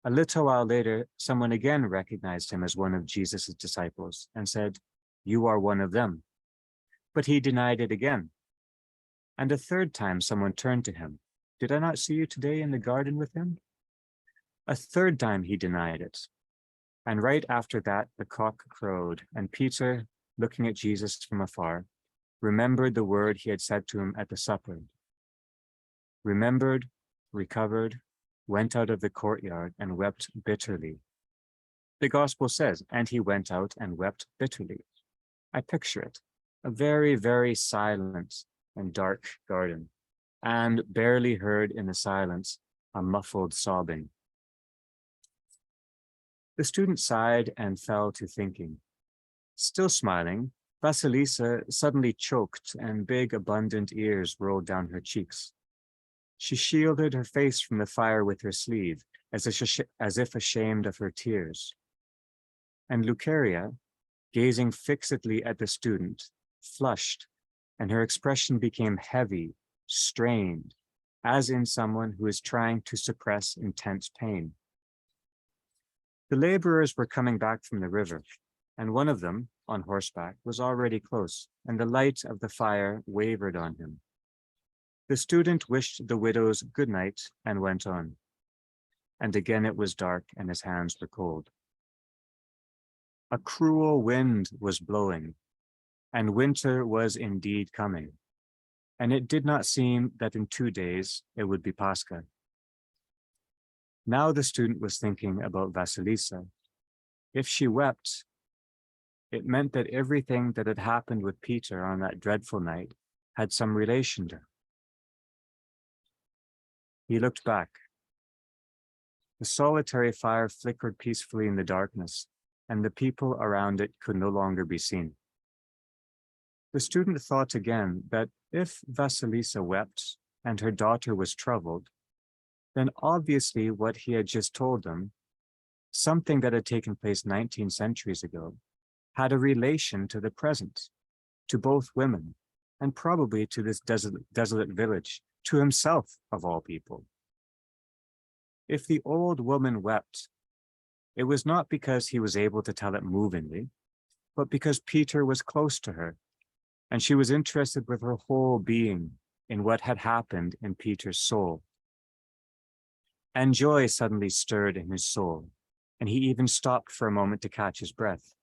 A little while later, someone again recognized him as one of Jesus' disciples and said, "You are one of them." But he denied it again. And a third time someone turned to him, "Did I not see you today in the garden with him?" A third time he denied it. And right after that, the cock crowed, and Peter, looking at Jesus from afar, remembered the word he had said to him at the supper. Remembered, recovered, went out of the courtyard and wept bitterly. The gospel says, and he went out and wept bitterly. I picture it, a very, very silent and dark garden, and barely heard in the silence a muffled sobbing. The student sighed and fell to thinking. Still smiling, Vasilisa suddenly choked and big, abundant tears rolled down her cheeks. She shielded her face from the fire with her sleeve, as if ashamed of her tears. And Lucaria, gazing fixedly at the student, flushed, and her expression became heavy, strained, as in someone who is trying to suppress intense pain. The laborers were coming back from the river, and one of them, on horseback, was already close, and the light of the fire wavered on him. The student wished the widows good night and went on. And again it was dark and his hands were cold. A cruel wind was blowing, and winter was indeed coming, and it did not seem that in 2 days it would be Pascha. Now the student was thinking about Vasilisa. If she wept, it meant that everything that had happened with Peter on that dreadful night had some relation to her. He looked back. The solitary fire flickered peacefully in the darkness, and the people around it could no longer be seen. The student thought again that if Vasilisa wept and her daughter was troubled, then obviously what he had just told them, something that had taken place 19 centuries ago, had a relation to the present, to both women, and probably to this desolate village, to himself of all people. If the old woman wept, it was not because he was able to tell it movingly, but because Peter was close to her, and she was interested with her whole being in what had happened in Peter's soul. And joy suddenly stirred in his soul, and he even stopped for a moment to catch his breath.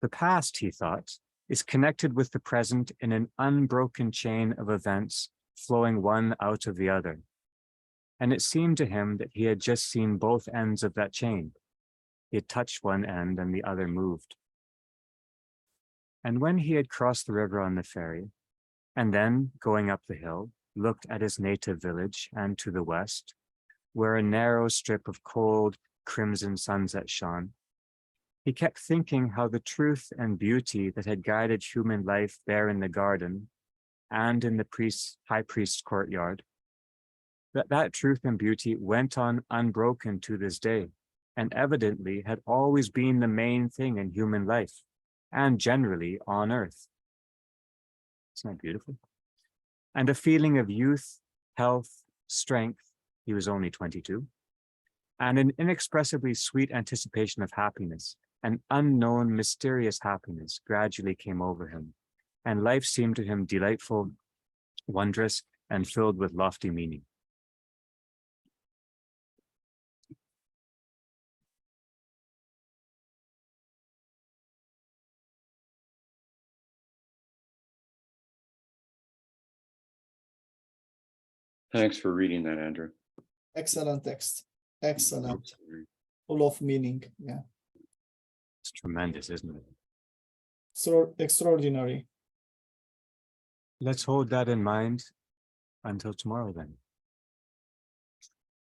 The past, he thought, is connected with the present in an unbroken chain of events flowing one out of the other. And it seemed to him that he had just seen both ends of that chain. He had touched one end and the other moved. And when he had crossed the river on the ferry, and then, going up the hill, looked at his native village and to the west, where a narrow strip of cold, crimson sunset shone, he kept thinking how the truth and beauty that had guided human life there in the garden and in the high priest's courtyard, that truth and beauty went on unbroken to this day, and evidently had always been the main thing in human life, and generally on earth. Isn't that beautiful? And a feeling of youth, health, strength. He was only 22. And an inexpressibly sweet anticipation of happiness, an unknown, mysterious happiness gradually came over him, and life seemed to him delightful, wondrous, and filled with lofty meaning. Thanks for reading that, Andrew. Excellent text. Excellent. Full of meaning. Yeah. It's tremendous, isn't it? So extraordinary. Let's hold that in mind until tomorrow then.